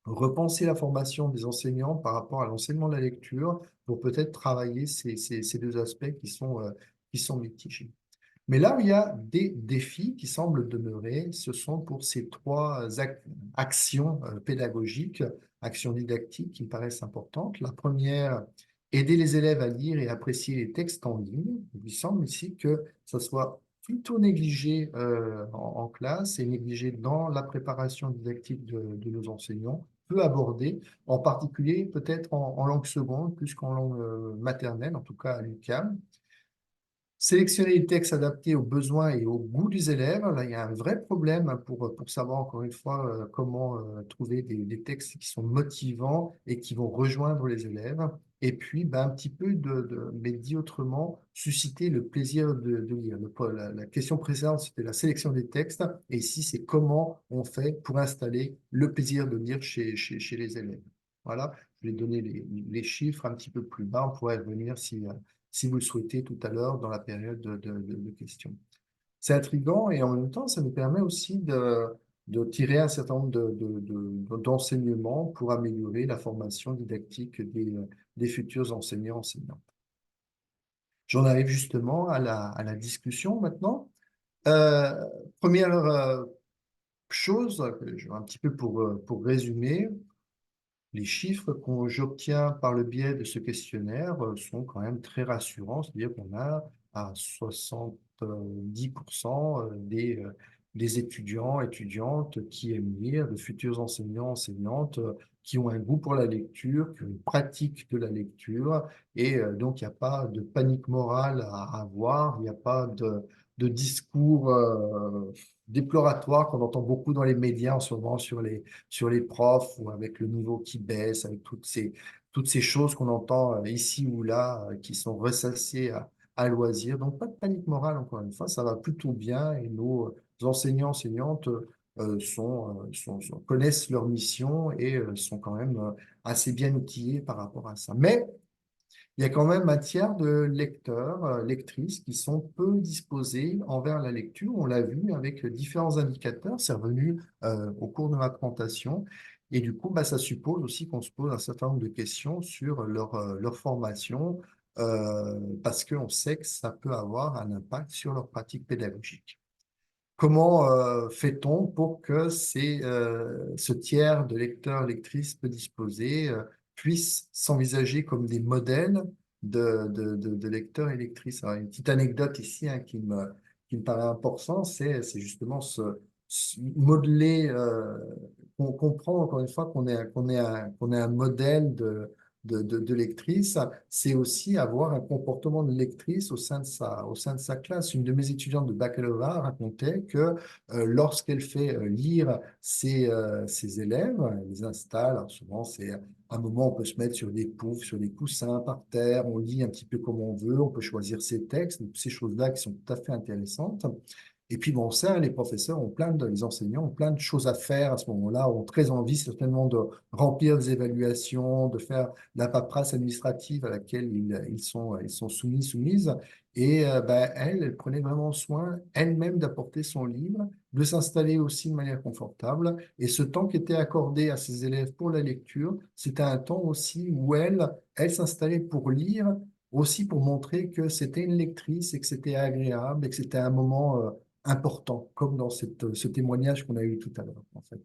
repenser la formation des enseignants par rapport à l'enseignement de la lecture, pour peut-être travailler ces deux aspects qui sont mitigés. Mais là où il y a des défis qui semblent demeurer, ce sont pour ces trois actions pédagogiques, actions didactiques qui me paraissent importantes. La première, aider les élèves à lire et apprécier les textes en ligne. Il semble ici que ça soit plutôt négligé en classe et négligé dans la préparation didactique de nos enseignants, peu abordé, en particulier peut-être en langue seconde plus qu'en langue maternelle, en tout cas à l'UQAM. Sélectionner les textes adaptés aux besoins et aux goûts des élèves. Là, il y a un vrai problème pour savoir, encore une fois, comment trouver des textes qui sont motivants et qui vont rejoindre les élèves. Et puis, ben, un petit peu mais dit autrement, susciter le plaisir de lire. La question précédente, c'était la sélection des textes. Et ici, c'est comment on fait pour installer le plaisir de lire chez les élèves. Voilà, je vais donner les chiffres un petit peu plus bas. On pourrait revenir si vous le souhaitez tout à l'heure dans la période de questions. C'est intriguant et en même temps, ça nous permet aussi de tirer un certain nombre d'enseignements pour améliorer la formation didactique des futurs enseignants. J'en arrive justement à la discussion maintenant. Euh, Première chose, un petit peu pour résumer, les chiffres que j'obtiens par le biais de ce questionnaire sont quand même très rassurants, c'est-à-dire qu'on a à 70% des étudiants, étudiantes qui aiment lire, de futurs enseignants, enseignantes, qui ont un goût pour la lecture, qui ont une pratique de la lecture, et donc il n'y a pas de panique morale à avoir, il n'y a pas de discours déploratoires qu'on entend beaucoup dans les médias en ce moment sur les profs ou avec le niveau qui baisse, avec toutes ces choses qu'on entend ici ou là qui sont ressassées à loisir. Donc, pas de panique morale, encore une fois, ça va plutôt bien et nos enseignants, enseignantes connaissent leur mission et sont quand même assez bien outillés par rapport à ça. Mais il y a quand même matière de lecteurs, lectrices qui sont peu disposés envers la lecture. On l'a vu avec différents indicateurs, c'est revenu au cours de ma présentation. Et du coup, bah, ça suppose aussi qu'on se pose un certain nombre de questions sur leur formation, parce qu'on sait que ça peut avoir un impact sur leur pratique pédagogique. Comment fait-on pour que ce tiers de lecteurs, lectrices peu disposés puisse s'envisager comme des modèles de lecteurs et lectrices? Alors, une petite anecdote ici qui me paraît importante, c'est justement modeler, on comprend encore une fois qu'on est un modèle de lectrice, c'est aussi avoir un comportement de lectrice au sein de sa classe. Une de mes étudiantes de baccalauréat racontait que lorsqu'elle fait lire ses élèves, elle les installe, alors souvent c'est un moment où on peut se mettre sur des poufs, sur des coussins par terre, on lit un petit peu comme on veut, on peut choisir ses textes, donc ces choses-là qui sont tout à fait intéressantes. Et puis, bon, ça, les professeurs les enseignants ont plein de choses à faire à ce moment-là, ont très envie certainement de remplir des évaluations, de faire la paperasse administrative à laquelle ils sont soumises. Et ben, elle prenait vraiment soin elle-même d'apporter son livre, de s'installer aussi de manière confortable. Et ce temps qui était accordé à ses élèves pour la lecture, c'était un temps aussi où elle s'installait pour lire, aussi pour montrer que c'était une lectrice et que c'était agréable et que c'était un moment important, comme dans ce témoignage qu'on a eu tout à l'heure, en fait.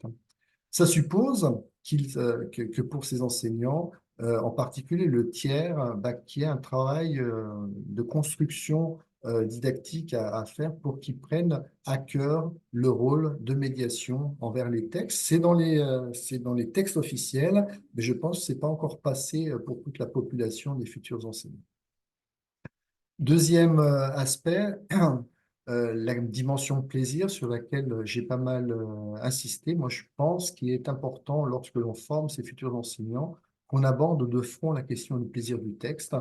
Ça suppose que pour ces enseignants, en particulier le tiers, bah, qu'il y ait un travail de construction didactique à faire pour qu'ils prennent à cœur le rôle de médiation envers les textes. C'est dans les textes officiels, mais je pense que ce n'est pas encore passé pour toute la population des futurs enseignants. Deuxième aspect, la dimension plaisir sur laquelle j'ai pas mal insisté. Moi, je pense qu'il est important, lorsque l'on forme ces futurs enseignants, qu'on aborde de front la question du plaisir du texte.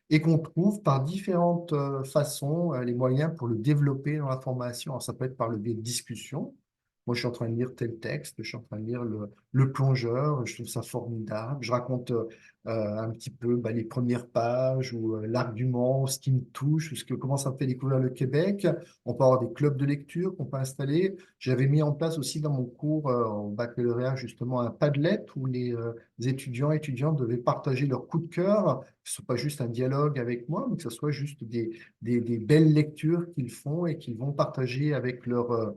et qu'on trouve par différentes façons les moyens pour le développer dans la formation. Alors, ça peut être par le biais de discussions. Moi, je suis en train de lire tel texte, je suis en train de lire le Plongeur, je trouve ça formidable. Je raconte un petit peu les premières pages ou l'argument, ce qui me touche, ou comment ça me fait découvrir le Québec. On peut avoir des clubs de lecture qu'on peut installer. J'avais mis en place aussi dans mon cours au baccalauréat justement un Padlet où les étudiants et étudiantes devaient partager leur coup de cœur, que ce soit pas juste un dialogue avec moi, mais que ce soit juste des belles lectures qu'ils font et qu'ils vont partager avec leurs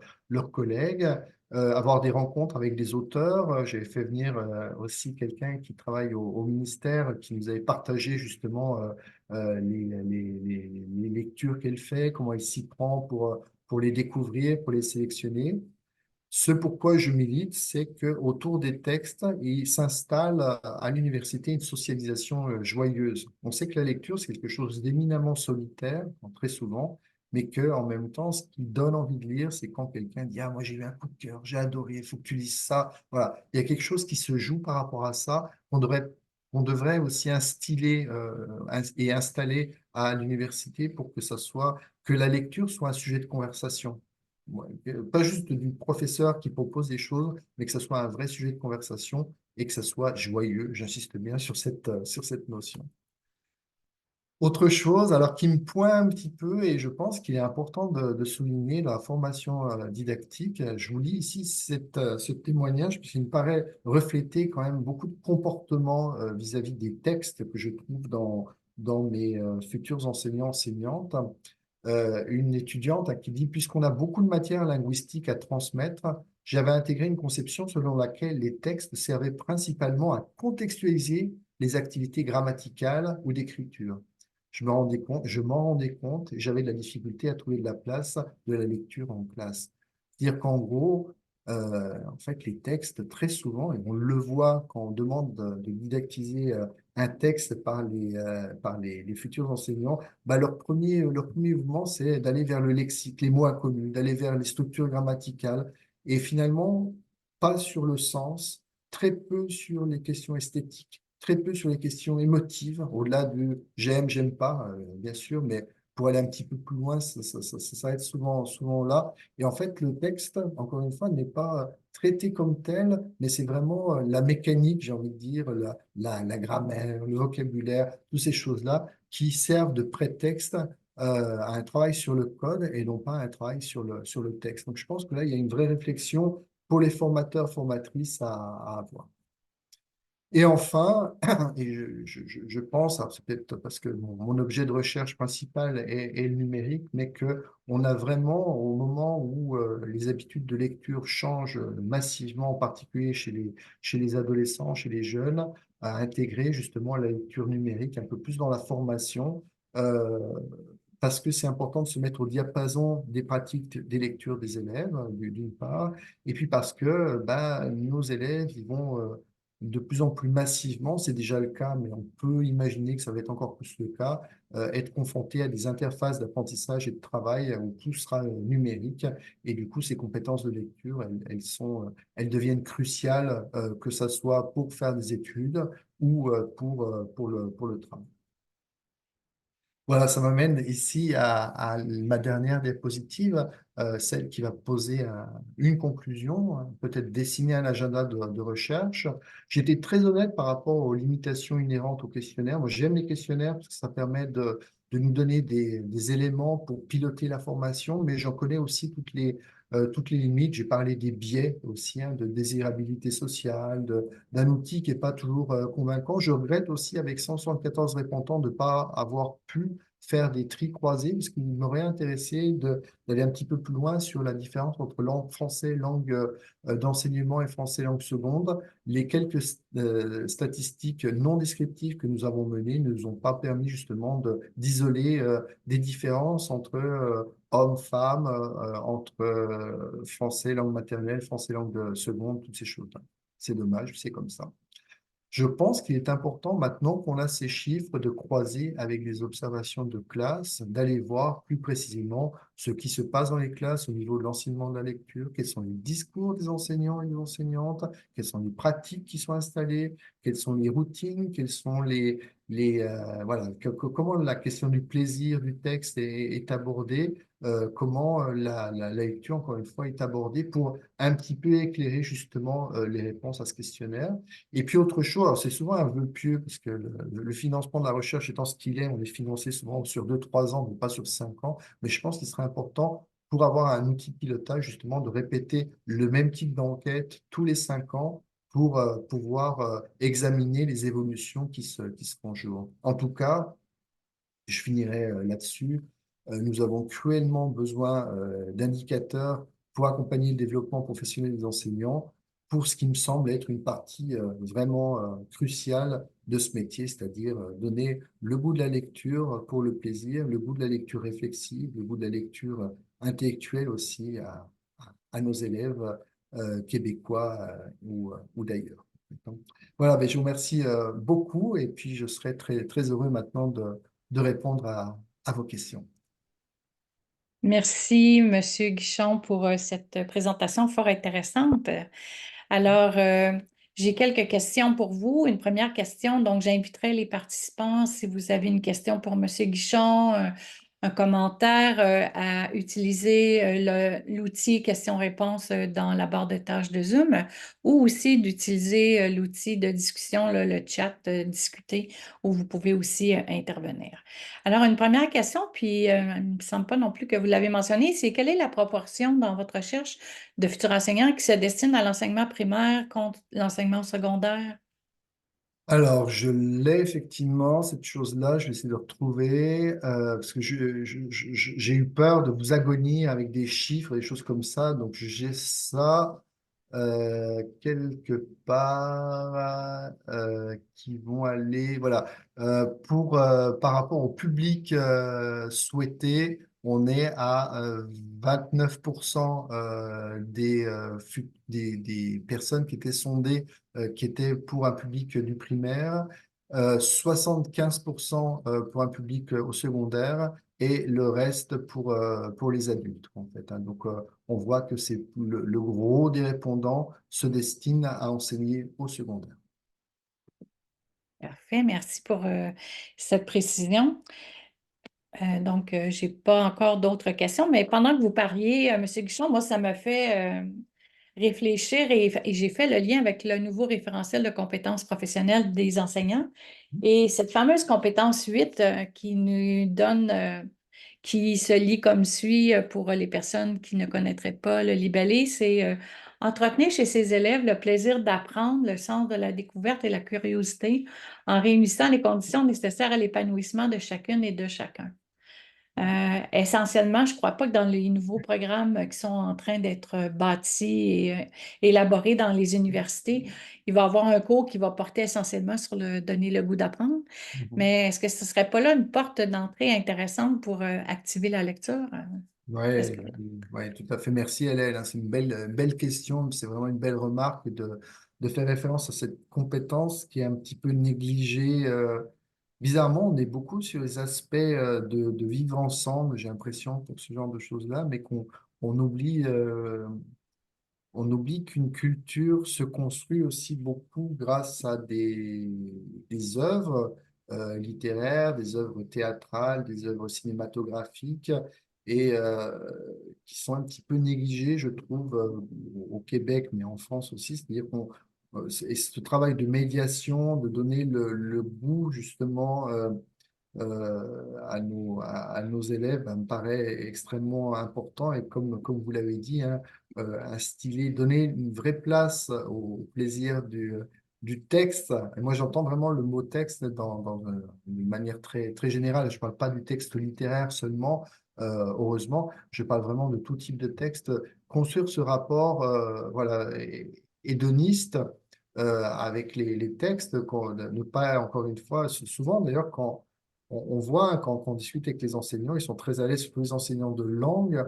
collègues. Avoir des rencontres avec des auteurs. J'avais fait venir aussi quelqu'un qui travaille au ministère qui nous avait partagé justement les lectures qu'elle fait, comment elle s'y prend pour les découvrir, pour les sélectionner. Ce pourquoi je milite, c'est qu'autour des textes, il s'installe à l'université une socialisation joyeuse. On sait que la lecture, c'est quelque chose d'éminemment solitaire, très souvent, mais que en même temps, ce qui donne envie de lire, c'est quand quelqu'un dit: Ah, moi j'ai eu un coup de cœur, j'ai adoré, il faut que tu lises ça. Voilà, il y a quelque chose qui se joue par rapport à ça, qu'on devrait aussi instiller et installer à l'université pour que ça soit, que la lecture soit un sujet de conversation. Ouais, pas juste du professeur qui propose des choses, mais que ce soit un vrai sujet de conversation et que ce soit joyeux. J'insiste bien sur cette notion. Autre chose, alors qui me pointe un petit peu, et je pense qu'il est important de souligner la formation didactique. Je vous lis ici ce témoignage, puisqu'il me paraît refléter quand même beaucoup de comportements vis-à-vis des textes que je trouve dans mes futurs enseignants-enseignantes. Une étudiante qui dit: Puisqu'on a beaucoup de matière linguistique à transmettre, j'avais intégré une conception selon laquelle les textes servaient principalement à contextualiser les activités grammaticales ou d'écriture. Je m'en rendais compte et j'avais de la difficulté à trouver de la place de la lecture en classe. C'est-à-dire qu'en gros, en fait, les textes, très souvent, et on le voit quand on demande de didactiser un texte par les futurs enseignants, leur premier mouvement, c'est d'aller vers le lexique, les mots inconnus, d'aller vers les structures grammaticales, et finalement, pas sur le sens, très peu sur les questions esthétiques, très peu sur les questions émotives, au-delà de j'aime, j'aime pas, bien sûr, mais pour aller un petit peu plus loin, ça s'arrête souvent là. Et en fait, le texte, encore une fois, n'est pas traité comme tel, mais c'est vraiment la mécanique, j'ai envie de dire, la grammaire, le vocabulaire, toutes ces choses-là qui servent de prétexte à un travail sur le code et non pas un travail sur le texte. Donc, je pense que là, il y a une vraie réflexion pour les formateurs, formatrices à avoir. Et enfin, et je pense, alors c'est peut-être parce que mon objet de recherche principal est le numérique, mais que on a vraiment, au moment où les habitudes de lecture changent massivement, en particulier chez les adolescents, chez les jeunes, à intégrer justement la lecture numérique un peu plus dans la formation, euh, parce que c'est important de se mettre au diapason des pratiques des lectures des élèves, d'une part, et puis parce que nos élèves, ils vont de plus en plus massivement, c'est déjà le cas, mais on peut imaginer que ça va être encore plus le cas, être confronté à des interfaces d'apprentissage et de travail où tout sera numérique. Et du coup, ces compétences de lecture, elles deviennent cruciales, que ce soit pour faire des études ou pour le travail. Voilà, ça m'amène ici à ma dernière diapositive, celle qui va poser une conclusion, hein, peut-être dessiner un agenda de recherche. J'étais très honnête par rapport aux limitations inhérentes au questionnaire. Moi, j'aime les questionnaires parce que ça permet de nous donner des éléments pour piloter la formation, mais j'en connais aussi toutes les limites. J'ai parlé des biais aussi, hein, de désirabilité sociale, d'un outil qui n'est pas toujours convaincant. Je regrette aussi, avec 174 répondants, de ne pas avoir pu faire des tris croisés, parce qu'il m'aurait intéressé d'aller un petit peu plus loin sur la différence entre langue français, langue d'enseignement et français langue seconde. Les quelques statistiques non descriptives que nous avons menées ne nous ont pas permis justement d'isoler des différences entre hommes, femmes, entre français langue maternelle, français langue de seconde, toutes ces choses-là. C'est dommage, c'est comme ça. Je pense qu'il est important, maintenant qu'on a ces chiffres, de croiser avec les observations de classe, d'aller voir plus précisément ce qui se passe dans les classes au niveau de l'enseignement de la lecture, quels sont les discours des enseignants et des enseignantes, quelles sont les pratiques qui sont installées, quelles sont les routines, quelles sont voilà, comment la question du plaisir du texte est abordée, comment la lecture, encore une fois, est abordée pour un petit peu éclairer justement les réponses à ce questionnaire. Et puis autre chose, alors c'est souvent un vœu pieux, parce que le financement de la recherche étant ce qu'il est, on est financé souvent sur 2, 3 ans, mais pas sur 5 ans. Mais je pense qu'il serait important pour avoir un outil de pilotage, justement, de répéter le même type d'enquête tous les 5 ans pour pouvoir examiner les évolutions qui se font jour. En tout cas, je finirai là-dessus. Nous avons cruellement besoin d'indicateurs pour accompagner le développement professionnel des enseignants pour ce qui me semble être une partie vraiment cruciale de ce métier, c'est-à-dire donner le goût de la lecture pour le plaisir, le goût de la lecture réflexive, le goût de la lecture intellectuelle aussi à nos élèves québécois ou d'ailleurs. Voilà, ben, je vous remercie beaucoup et puis je serai très, très heureux maintenant de répondre à vos questions. Merci, Monsieur Guichon, pour cette présentation fort intéressante. Alors, j'ai quelques questions pour vous. Une première question, donc j'inviterai les participants, si vous avez une question pour Monsieur Guichon, un commentaire, à utiliser l'outil questions-réponses dans la barre de tâches de Zoom ou aussi d'utiliser l'outil de discussion, le chat discuter, où vous pouvez aussi intervenir. Alors, une première question, puis il ne me semble pas non plus que vous l'avez mentionné, c'est quelle est la proportion dans votre recherche de futurs enseignants qui se destinent à l'enseignement primaire contre l'enseignement secondaire? Alors, je l'ai effectivement, cette chose-là, je vais essayer de retrouver, parce que j'ai eu peur de vous agonir avec des chiffres, des choses comme ça, donc j'ai ça quelque part qui vont aller, voilà, par rapport au public souhaité, on est à 29% des personnes qui étaient sondées qui était pour un public du primaire, 75% pour un public au secondaire et le reste pour les adultes, en fait, hein. Donc, on voit que c'est le gros des répondants se destine à enseigner au secondaire. Parfait, merci pour cette précision. Donc, je n'ai pas encore d'autres questions, mais pendant que vous parliez, M. Guichon, moi, ça m'a fait réfléchir et j'ai fait le lien avec le nouveau référentiel de compétences professionnelles des enseignants. Et cette fameuse compétence 8 qui nous donne, qui se lit comme suit pour les personnes qui ne connaîtraient pas le libellé, c'est entretenir chez ses élèves le plaisir d'apprendre, le sens de la découverte et la curiosité en réunissant les conditions nécessaires à l'épanouissement de chacune et de chacun. Essentiellement, je ne crois pas que dans les nouveaux programmes qui sont en train d'être bâtis et élaborés dans les universités, il va y avoir un cours qui va porter essentiellement sur le donner le goût d'apprendre. Mhm. Mais est-ce que ce ne serait pas là une porte d'entrée intéressante pour activer la lecture? Qu'est-ce Ouais, que... ouais, tout à fait. Merci, Hélène, hein. C'est une belle question. C'est vraiment une belle remarque de faire référence à cette compétence qui est un petit peu négligée. Bizarrement, on est beaucoup sur les aspects de vivre ensemble, j'ai l'impression, pour ce genre de choses-là, mais on oublie, on oublie qu'une culture se construit aussi beaucoup grâce à des œuvres littéraires, des œuvres théâtrales, des œuvres cinématographiques, et qui sont un petit peu négligées, je trouve, au Québec, mais en France aussi. C'est-à-dire et ce travail de médiation, de donner le goût justement à nos élèves, me paraît extrêmement important. Et comme vous l'avez dit, hein, instiller, donner une vraie place au plaisir du texte. Et moi, j'entends vraiment le mot texte dans une manière très, très générale. Je ne parle pas du texte littéraire seulement, heureusement. Je parle vraiment de tout type de texte. Construire ce rapport voilà, hédoniste avec les textes, ne pas, encore une fois, souvent d'ailleurs, quand on voit, hein, quand on discute avec les enseignants, ils sont très à l'aise, surtout les enseignants de langue,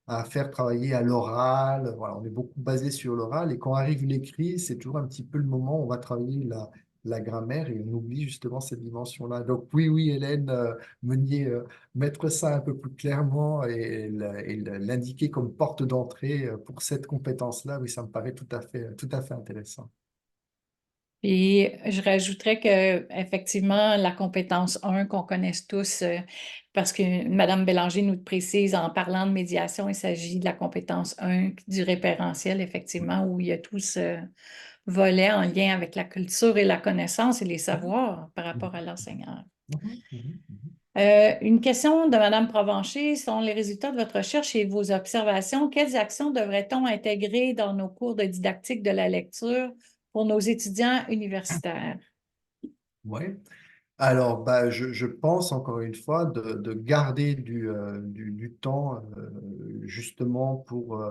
à faire travailler à l'oral. Voilà, on est beaucoup basé sur l'oral. Et quand arrive l'écrit, c'est toujours un petit peu le moment où on va travailler la grammaire et on oublie justement cette dimension-là. Donc oui, oui, Hélène, Meunier, mettre ça un peu plus clairement et l'indiquer comme porte d'entrée pour cette compétence-là, oui, ça me paraît tout à fait intéressant. Et je rajouterais que effectivement la compétence 1 qu'on connaisse tous, parce que Mme Bélanger nous le précise en parlant de médiation, il s'agit de la compétence 1 du référentiel, effectivement, où il y a tout ce volet en lien avec la culture et la connaissance et les savoirs par rapport à l'enseignant. Une question de Mme Provencher, selon les résultats de votre recherche et vos observations, quelles actions devrait-on intégrer dans nos cours de didactique de la lecture pour nos étudiants universitaires? Oui. Alors, bah, je pense encore une fois de garder du temps justement pour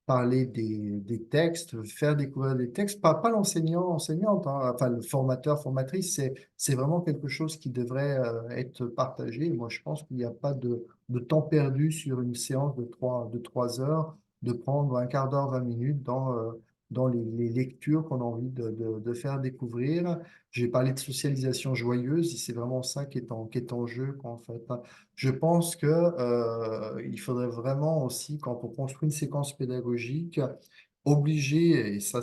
parler des textes, faire découvrir des textes, pas l'enseignant, enseignante, hein, enfin le formateur, formatrice, c'est vraiment quelque chose qui devrait être partagé. Moi, je pense qu'il n'y a pas de temps perdu sur une séance de 3 heures, de prendre un quart d'heure, 20 minutes dans les lectures qu'on a envie de faire découvrir. J'ai parlé de socialisation joyeuse, et c'est vraiment ça qui est en jeu, quoi, en fait. Je pense que, il faudrait vraiment aussi, quand on construit une séquence pédagogique, obliger, et ça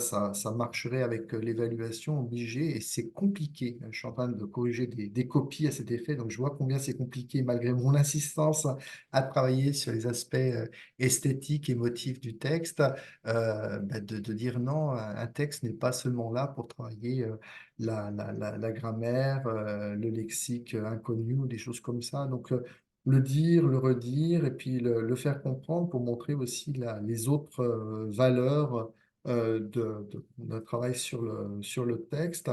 marcherait avec l'évaluation, obliger, et c'est compliqué. Je suis en train de corriger des copies à cet effet, donc je vois combien c'est compliqué, malgré mon insistance, à travailler sur les aspects esthétiques, émotifs du texte, bah, de dire non, un texte n'est pas seulement là pour travailler la grammaire, le lexique inconnu ou des choses comme ça. Donc, le dire, le redire et puis le faire comprendre pour montrer aussi les autres valeurs de notre travail sur le texte.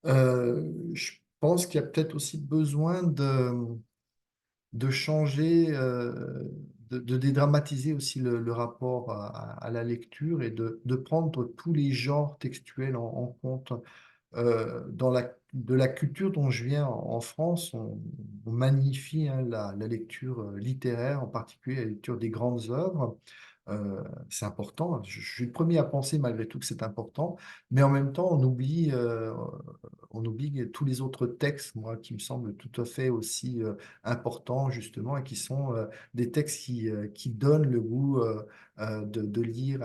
Je pense qu'il y a peut-être aussi besoin de changer, de dédramatiser aussi le rapport à la lecture et de prendre tous les genres textuels en compte. De la culture dont je viens en France, on magnifie hein, la lecture littéraire, en particulier la lecture des grandes œuvres. C'est important. Je suis le premier à penser malgré tout que c'est important, mais en même temps, on oublie tous les autres textes, moi, qui me semblent tout à fait aussi importants, justement, et qui sont des textes qui donnent le goût de lire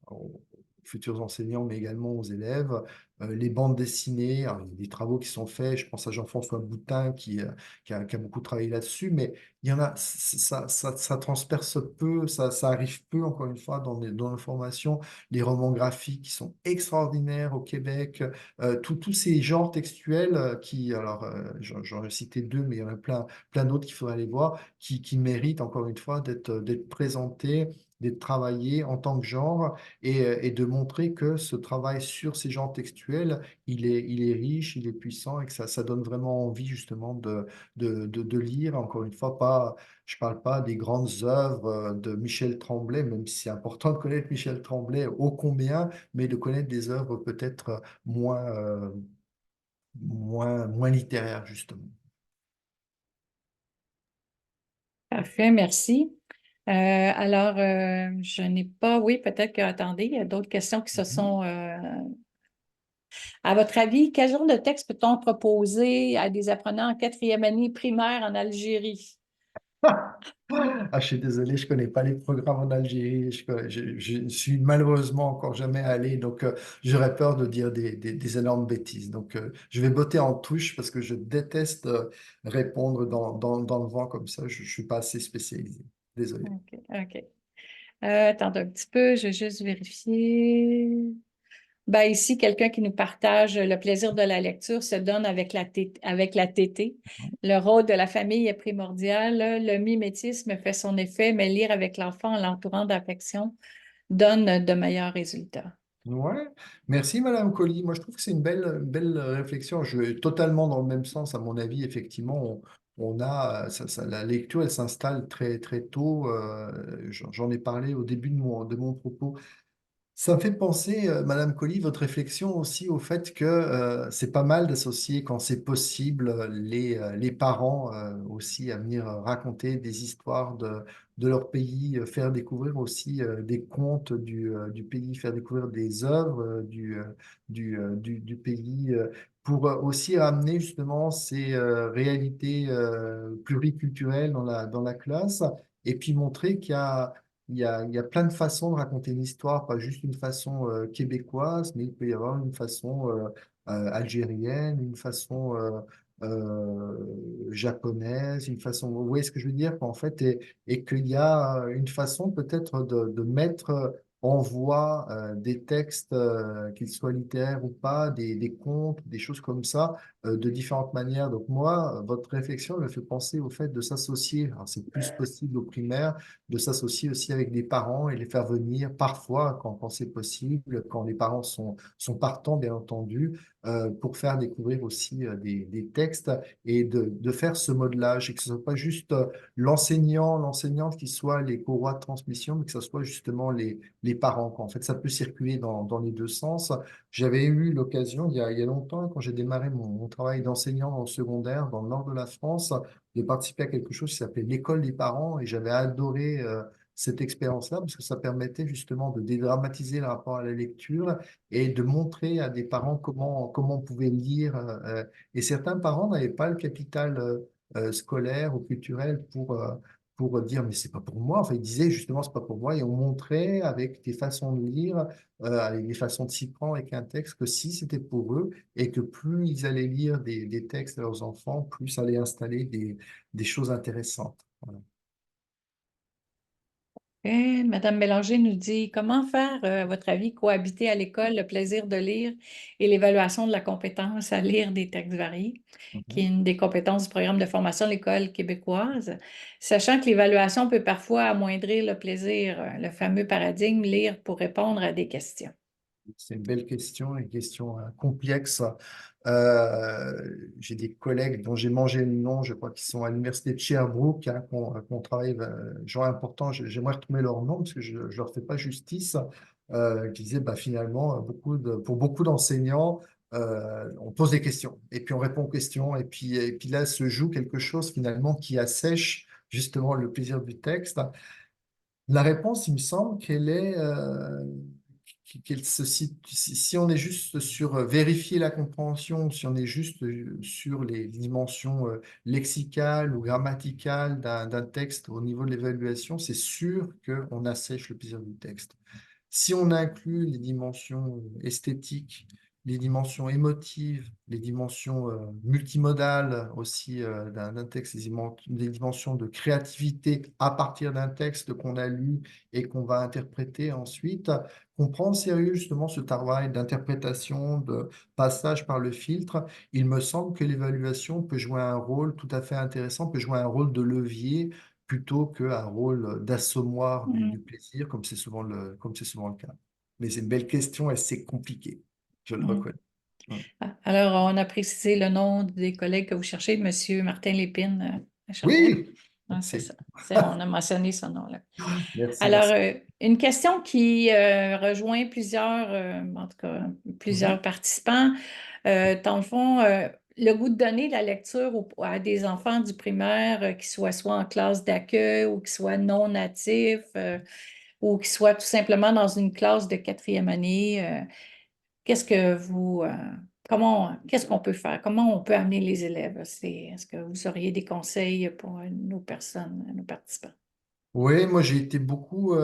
aux futurs enseignants, mais également aux élèves. Les bandes dessinées, alors, il y a des travaux qui sont faits, je pense à Jean-François Boutin qui a beaucoup travaillé là-dessus, mais il y en a, ça transperce peu, ça arrive peu, encore une fois, dans nos formations. Les romans graphiques qui sont extraordinaires au Québec, tous ces genres textuels alors, j'en ai cité deux, mais il y en a plein d'autres qu'il faudrait aller voir, qui méritent, encore une fois, d'être présentés, d'être travaillés en tant que genre et de montrer que ce travail sur ces genres textuels, il est riche, il est puissant et que ça donne vraiment envie justement de lire. Encore une fois, je ne parle pas des grandes œuvres de Michel Tremblay, même si c'est important de connaître Michel Tremblay ô combien, mais de connaître des œuvres peut-être moins littéraires, justement. Parfait, merci. Alors, je n'ai pas, oui, peut-être que, attendez, il y a d'autres questions qui se sont. À votre avis, quel genre de texte peut-on proposer à des apprenants en quatrième année primaire en Algérie? Ah, je suis désolé, je ne connais pas les programmes en Algérie. Je suis malheureusement encore jamais allé, donc j'aurais peur de dire des énormes bêtises. Donc, je vais botter en touche parce que je déteste répondre dans le vent comme ça. Je ne suis pas assez spécialisé. Désolé. OK, OK. Attendez un petit peu, je vais juste vérifier. Ben, ici, quelqu'un qui nous partage le plaisir de la lecture se donne avec la tétée. Le rôle de la famille est primordial. Le mimétisme fait son effet, mais lire avec l'enfant en l'entourant d'affection donne de meilleurs résultats. Ouais, merci Madame Colli. Moi, je trouve que c'est une belle réflexion. Je vais totalement dans le même sens, à mon avis. Effectivement, on a la lecture, elle s'installe très très tôt. J'en ai parlé au début de mon propos. Ça me fait penser, Madame Colli, votre réflexion aussi au fait que c'est pas mal d'associer, quand c'est possible, les parents aussi à venir raconter des histoires de leur pays, faire découvrir aussi des contes du pays, faire découvrir des œuvres du pays, pour aussi ramener justement ces réalités pluriculturelles dans la classe, et puis montrer qu'il y a il y a plein de façons de raconter une histoire, pas juste une façon québécoise, mais il peut y avoir une façon algérienne, une façon japonaise, une façon, vous voyez ce que je veux dire, qu'en fait, et qu'il y a une façon peut-être de mettre en voix des textes, qu'ils soient littéraires ou pas, des contes, des choses comme ça, de différentes manières. Donc moi, votre réflexion me fait penser au fait de s'associer, alors c'est plus possible au primaire, de s'associer aussi avec des parents et les faire venir parfois, quand c'est possible, quand les parents sont partants, bien entendu, pour faire découvrir aussi des textes et de faire ce modelage et que ce ne soit pas juste l'enseignant, l'enseignante qui soit les courroies de transmission, mais que ce soit justement les parents, quoi. En fait, ça peut circuler dans les deux sens. J'avais eu l'occasion, il y a longtemps, quand j'ai démarré mon travail d'enseignant en secondaire dans le nord de la France, de participer à quelque chose qui s'appelait l'école des parents et j'avais adoré cette expérience-là parce que ça permettait justement de dédramatiser le rapport à la lecture et de montrer à des parents comment on pouvait lire. Et certains parents n'avaient pas le capital scolaire ou culturel pour dire mais c'est pas pour moi. Enfin, ils disaient justement c'est pas pour moi et on montrait avec des façons de lire, avec des façons de s'y prendre avec un texte que si c'était pour eux et que plus ils allaient lire des textes à leurs enfants, plus ça allait installer des choses intéressantes. Voilà. Madame Bélanger nous dit, comment faire, à votre avis, cohabiter à l'école le plaisir de lire et l'évaluation de la compétence à lire des textes variés, qui est Mhm. une des compétences du programme de formation de l'école québécoise, sachant que l'évaluation peut parfois amoindrir le plaisir, le fameux paradigme lire pour répondre à des questions. C'est une belle question, une question complexe. J'ai des collègues dont j'ai mangé le nom, je crois qu'ils sont à l'université de Sherbrooke, hein, qu'on travaille, gens importants, j'aimerais retrouver leur nom parce que je ne leur fais pas justice, qui disaient bah, finalement, pour beaucoup d'enseignants, on pose des questions et puis on répond aux questions et puis là se joue quelque chose finalement qui assèche justement le plaisir du texte. La réponse, il me semble qu'elle est, qu'elle se situe, si on est juste sur vérifier la compréhension, si on est juste sur les dimensions lexicales ou grammaticales d'un texte au niveau de l'évaluation, c'est sûr qu'on assèche le plaisir du texte. Si on inclut les dimensions esthétiques, les dimensions émotives, les dimensions multimodales aussi d'un texte, des dimensions de créativité à partir d'un texte qu'on a lu et qu'on va interpréter ensuite, qu'on prend au sérieux justement ce travail d'interprétation, de passage par le filtre, il me semble que l'évaluation peut jouer un rôle tout à fait intéressant, peut jouer un rôle de levier plutôt qu'un rôle d'assommoir du plaisir, comme c'est souvent le cas. Mais c'est une belle question et c'est compliqué, je le Mm. reconnais. Mm. Alors, on a précisé le nom des collègues que vous cherchez, Monsieur Martin Lépine, à Sherbrooke. Oui, Ah, c'est merci. ça. On a mentionné ce nom-là. Merci, Alors, merci. une question qui rejoint plusieurs, en tout cas, plusieurs Mhm. participants. Dans le fond, le goût de donner la lecture à des enfants du primaire qui soient soit en classe d'accueil ou qui soient non natifs ou qui soient tout simplement dans une classe de quatrième année. Qu'est-ce que vous, qu'est-ce qu'on peut faire? Comment on peut amener les élèves? Est-ce que vous auriez des conseils pour nos personnes, nos participants? Oui, moi j'ai été beaucoup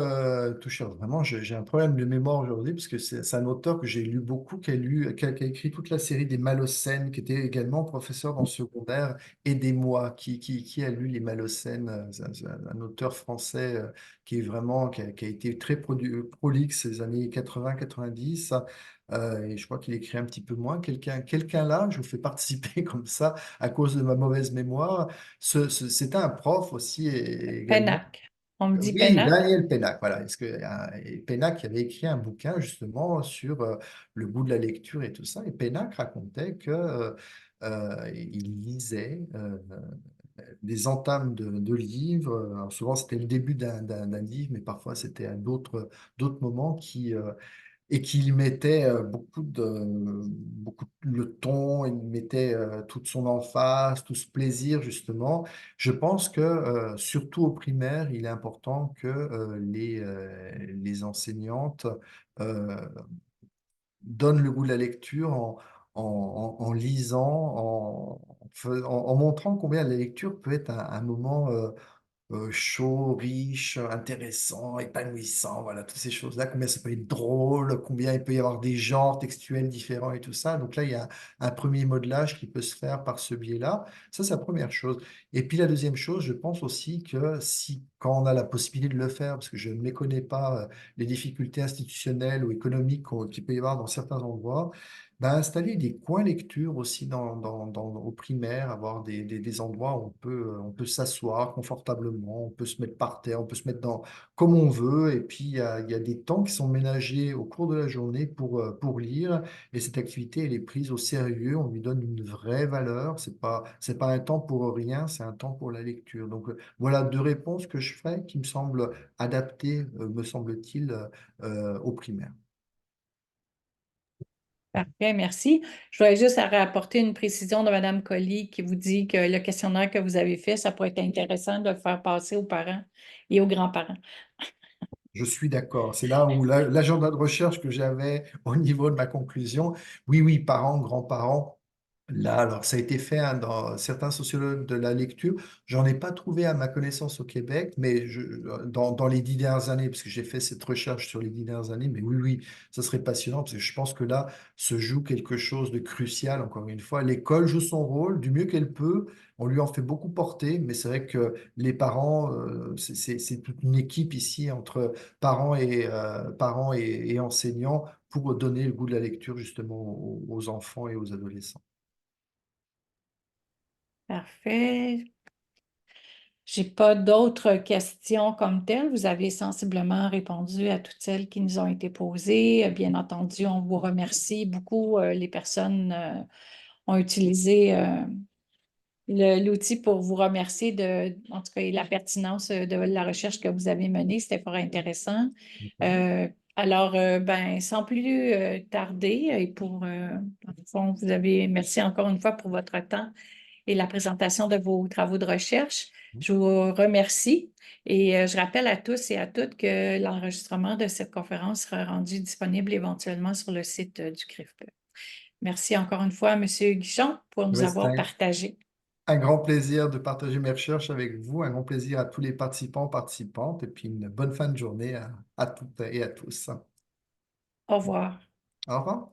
touché. Alors, vraiment, j'ai un problème de mémoire aujourd'hui parce que c'est un auteur que j'ai lu beaucoup, qui a écrit toute la série des Malocènes, qui était également professeur dans le secondaire. Aidez-moi, qui a lu les Malocènes? C'est un auteur français qui est vraiment, qui a été très prolixe ces années 80-90. Et je crois qu'il écrit un petit peu moins. Quelqu'un là, je vous fais participer comme ça à cause de ma mauvaise mémoire. C'était un prof aussi également. Pénac. On me dit Oui, Pénac. Daniel Pénac, voilà. Et Pénac avait écrit un bouquin justement sur le goût de la lecture et tout ça. Et Pénac racontait que il lisait des entames de livres. Alors souvent, c'était le début d'un livre, mais parfois, c'était à d'autres moments et qu'il mettait beaucoup le ton, il mettait toute son emphase, tout ce plaisir justement. Je pense que surtout au primaire, il est important que les enseignantes euh, donnent le goût de la lecture en lisant, en montrant combien la lecture peut être un moment chaud, riche, intéressant, épanouissant, voilà, toutes ces choses-là, combien ça peut être drôle, combien il peut y avoir des genres textuels différents et tout ça. Donc là, il y a un premier modelage qui peut se faire par ce biais-là. Ça, c'est la première chose. Et puis la deuxième chose, je pense aussi que si, quand on a la possibilité de le faire, parce que je ne méconnais pas les difficultés institutionnelles ou économiques qu'il peut y avoir dans certains endroits, ben, installer des coins lecture aussi au primaire, avoir des endroits où on peut s'asseoir confortablement, on peut se mettre par terre, on peut se mettre comme on veut. Et puis, il y a des temps qui sont ménagés au cours de la journée pour lire. Et cette activité, elle est prise au sérieux, on lui donne une vraie valeur. C'est pas un temps pour rien, c'est un temps pour la lecture. Donc, voilà deux réponses que je ferai qui me semblent adaptées, me semble-t-il, au primaire. Parfait, merci. Je voudrais juste rapporter une précision de Mme Colly qui vous dit que le questionnaire que vous avez fait, ça pourrait être intéressant de le faire passer aux parents et aux grands-parents. Je suis d'accord. C'est là où l'agenda de recherche que j'avais au niveau de ma conclusion, oui, oui, parents, grands-parents. Là, alors ça a été fait hein, dans certains sociologues de la lecture. J'en ai pas trouvé à ma connaissance au Québec, mais dans les 10 dernières années, parce que j'ai fait cette recherche sur les 10 dernières années, mais oui, oui, ça serait passionnant, parce que je pense que là se joue quelque chose de crucial, encore une fois. L'école joue son rôle du mieux qu'elle peut. On lui en fait beaucoup porter, mais c'est vrai que les parents, c'est toute une équipe ici entre parents et enseignants pour donner le goût de la lecture justement aux enfants et aux adolescents. Parfait. J'ai pas d'autres questions comme telles. Vous avez sensiblement répondu à toutes celles qui nous ont été posées. Bien entendu, on vous remercie beaucoup. Les personnes ont utilisé l'outil pour vous remercier en tout cas, la pertinence de la recherche que vous avez menée. C'était fort intéressant. Ben, sans plus tarder, dans le fond, merci encore une fois pour votre temps et la présentation de vos travaux de recherche. Je vous remercie et je rappelle à tous et à toutes que l'enregistrement de cette conférence sera rendu disponible éventuellement sur le site du CRIFPE. Merci encore une fois, M. Guichon, pour nous Ouais, c'est avoir partagé. un grand plaisir de partager mes recherches avec vous, un grand plaisir à tous les participants, participantes, et puis une bonne fin de journée à toutes et à tous. Au revoir. Au revoir.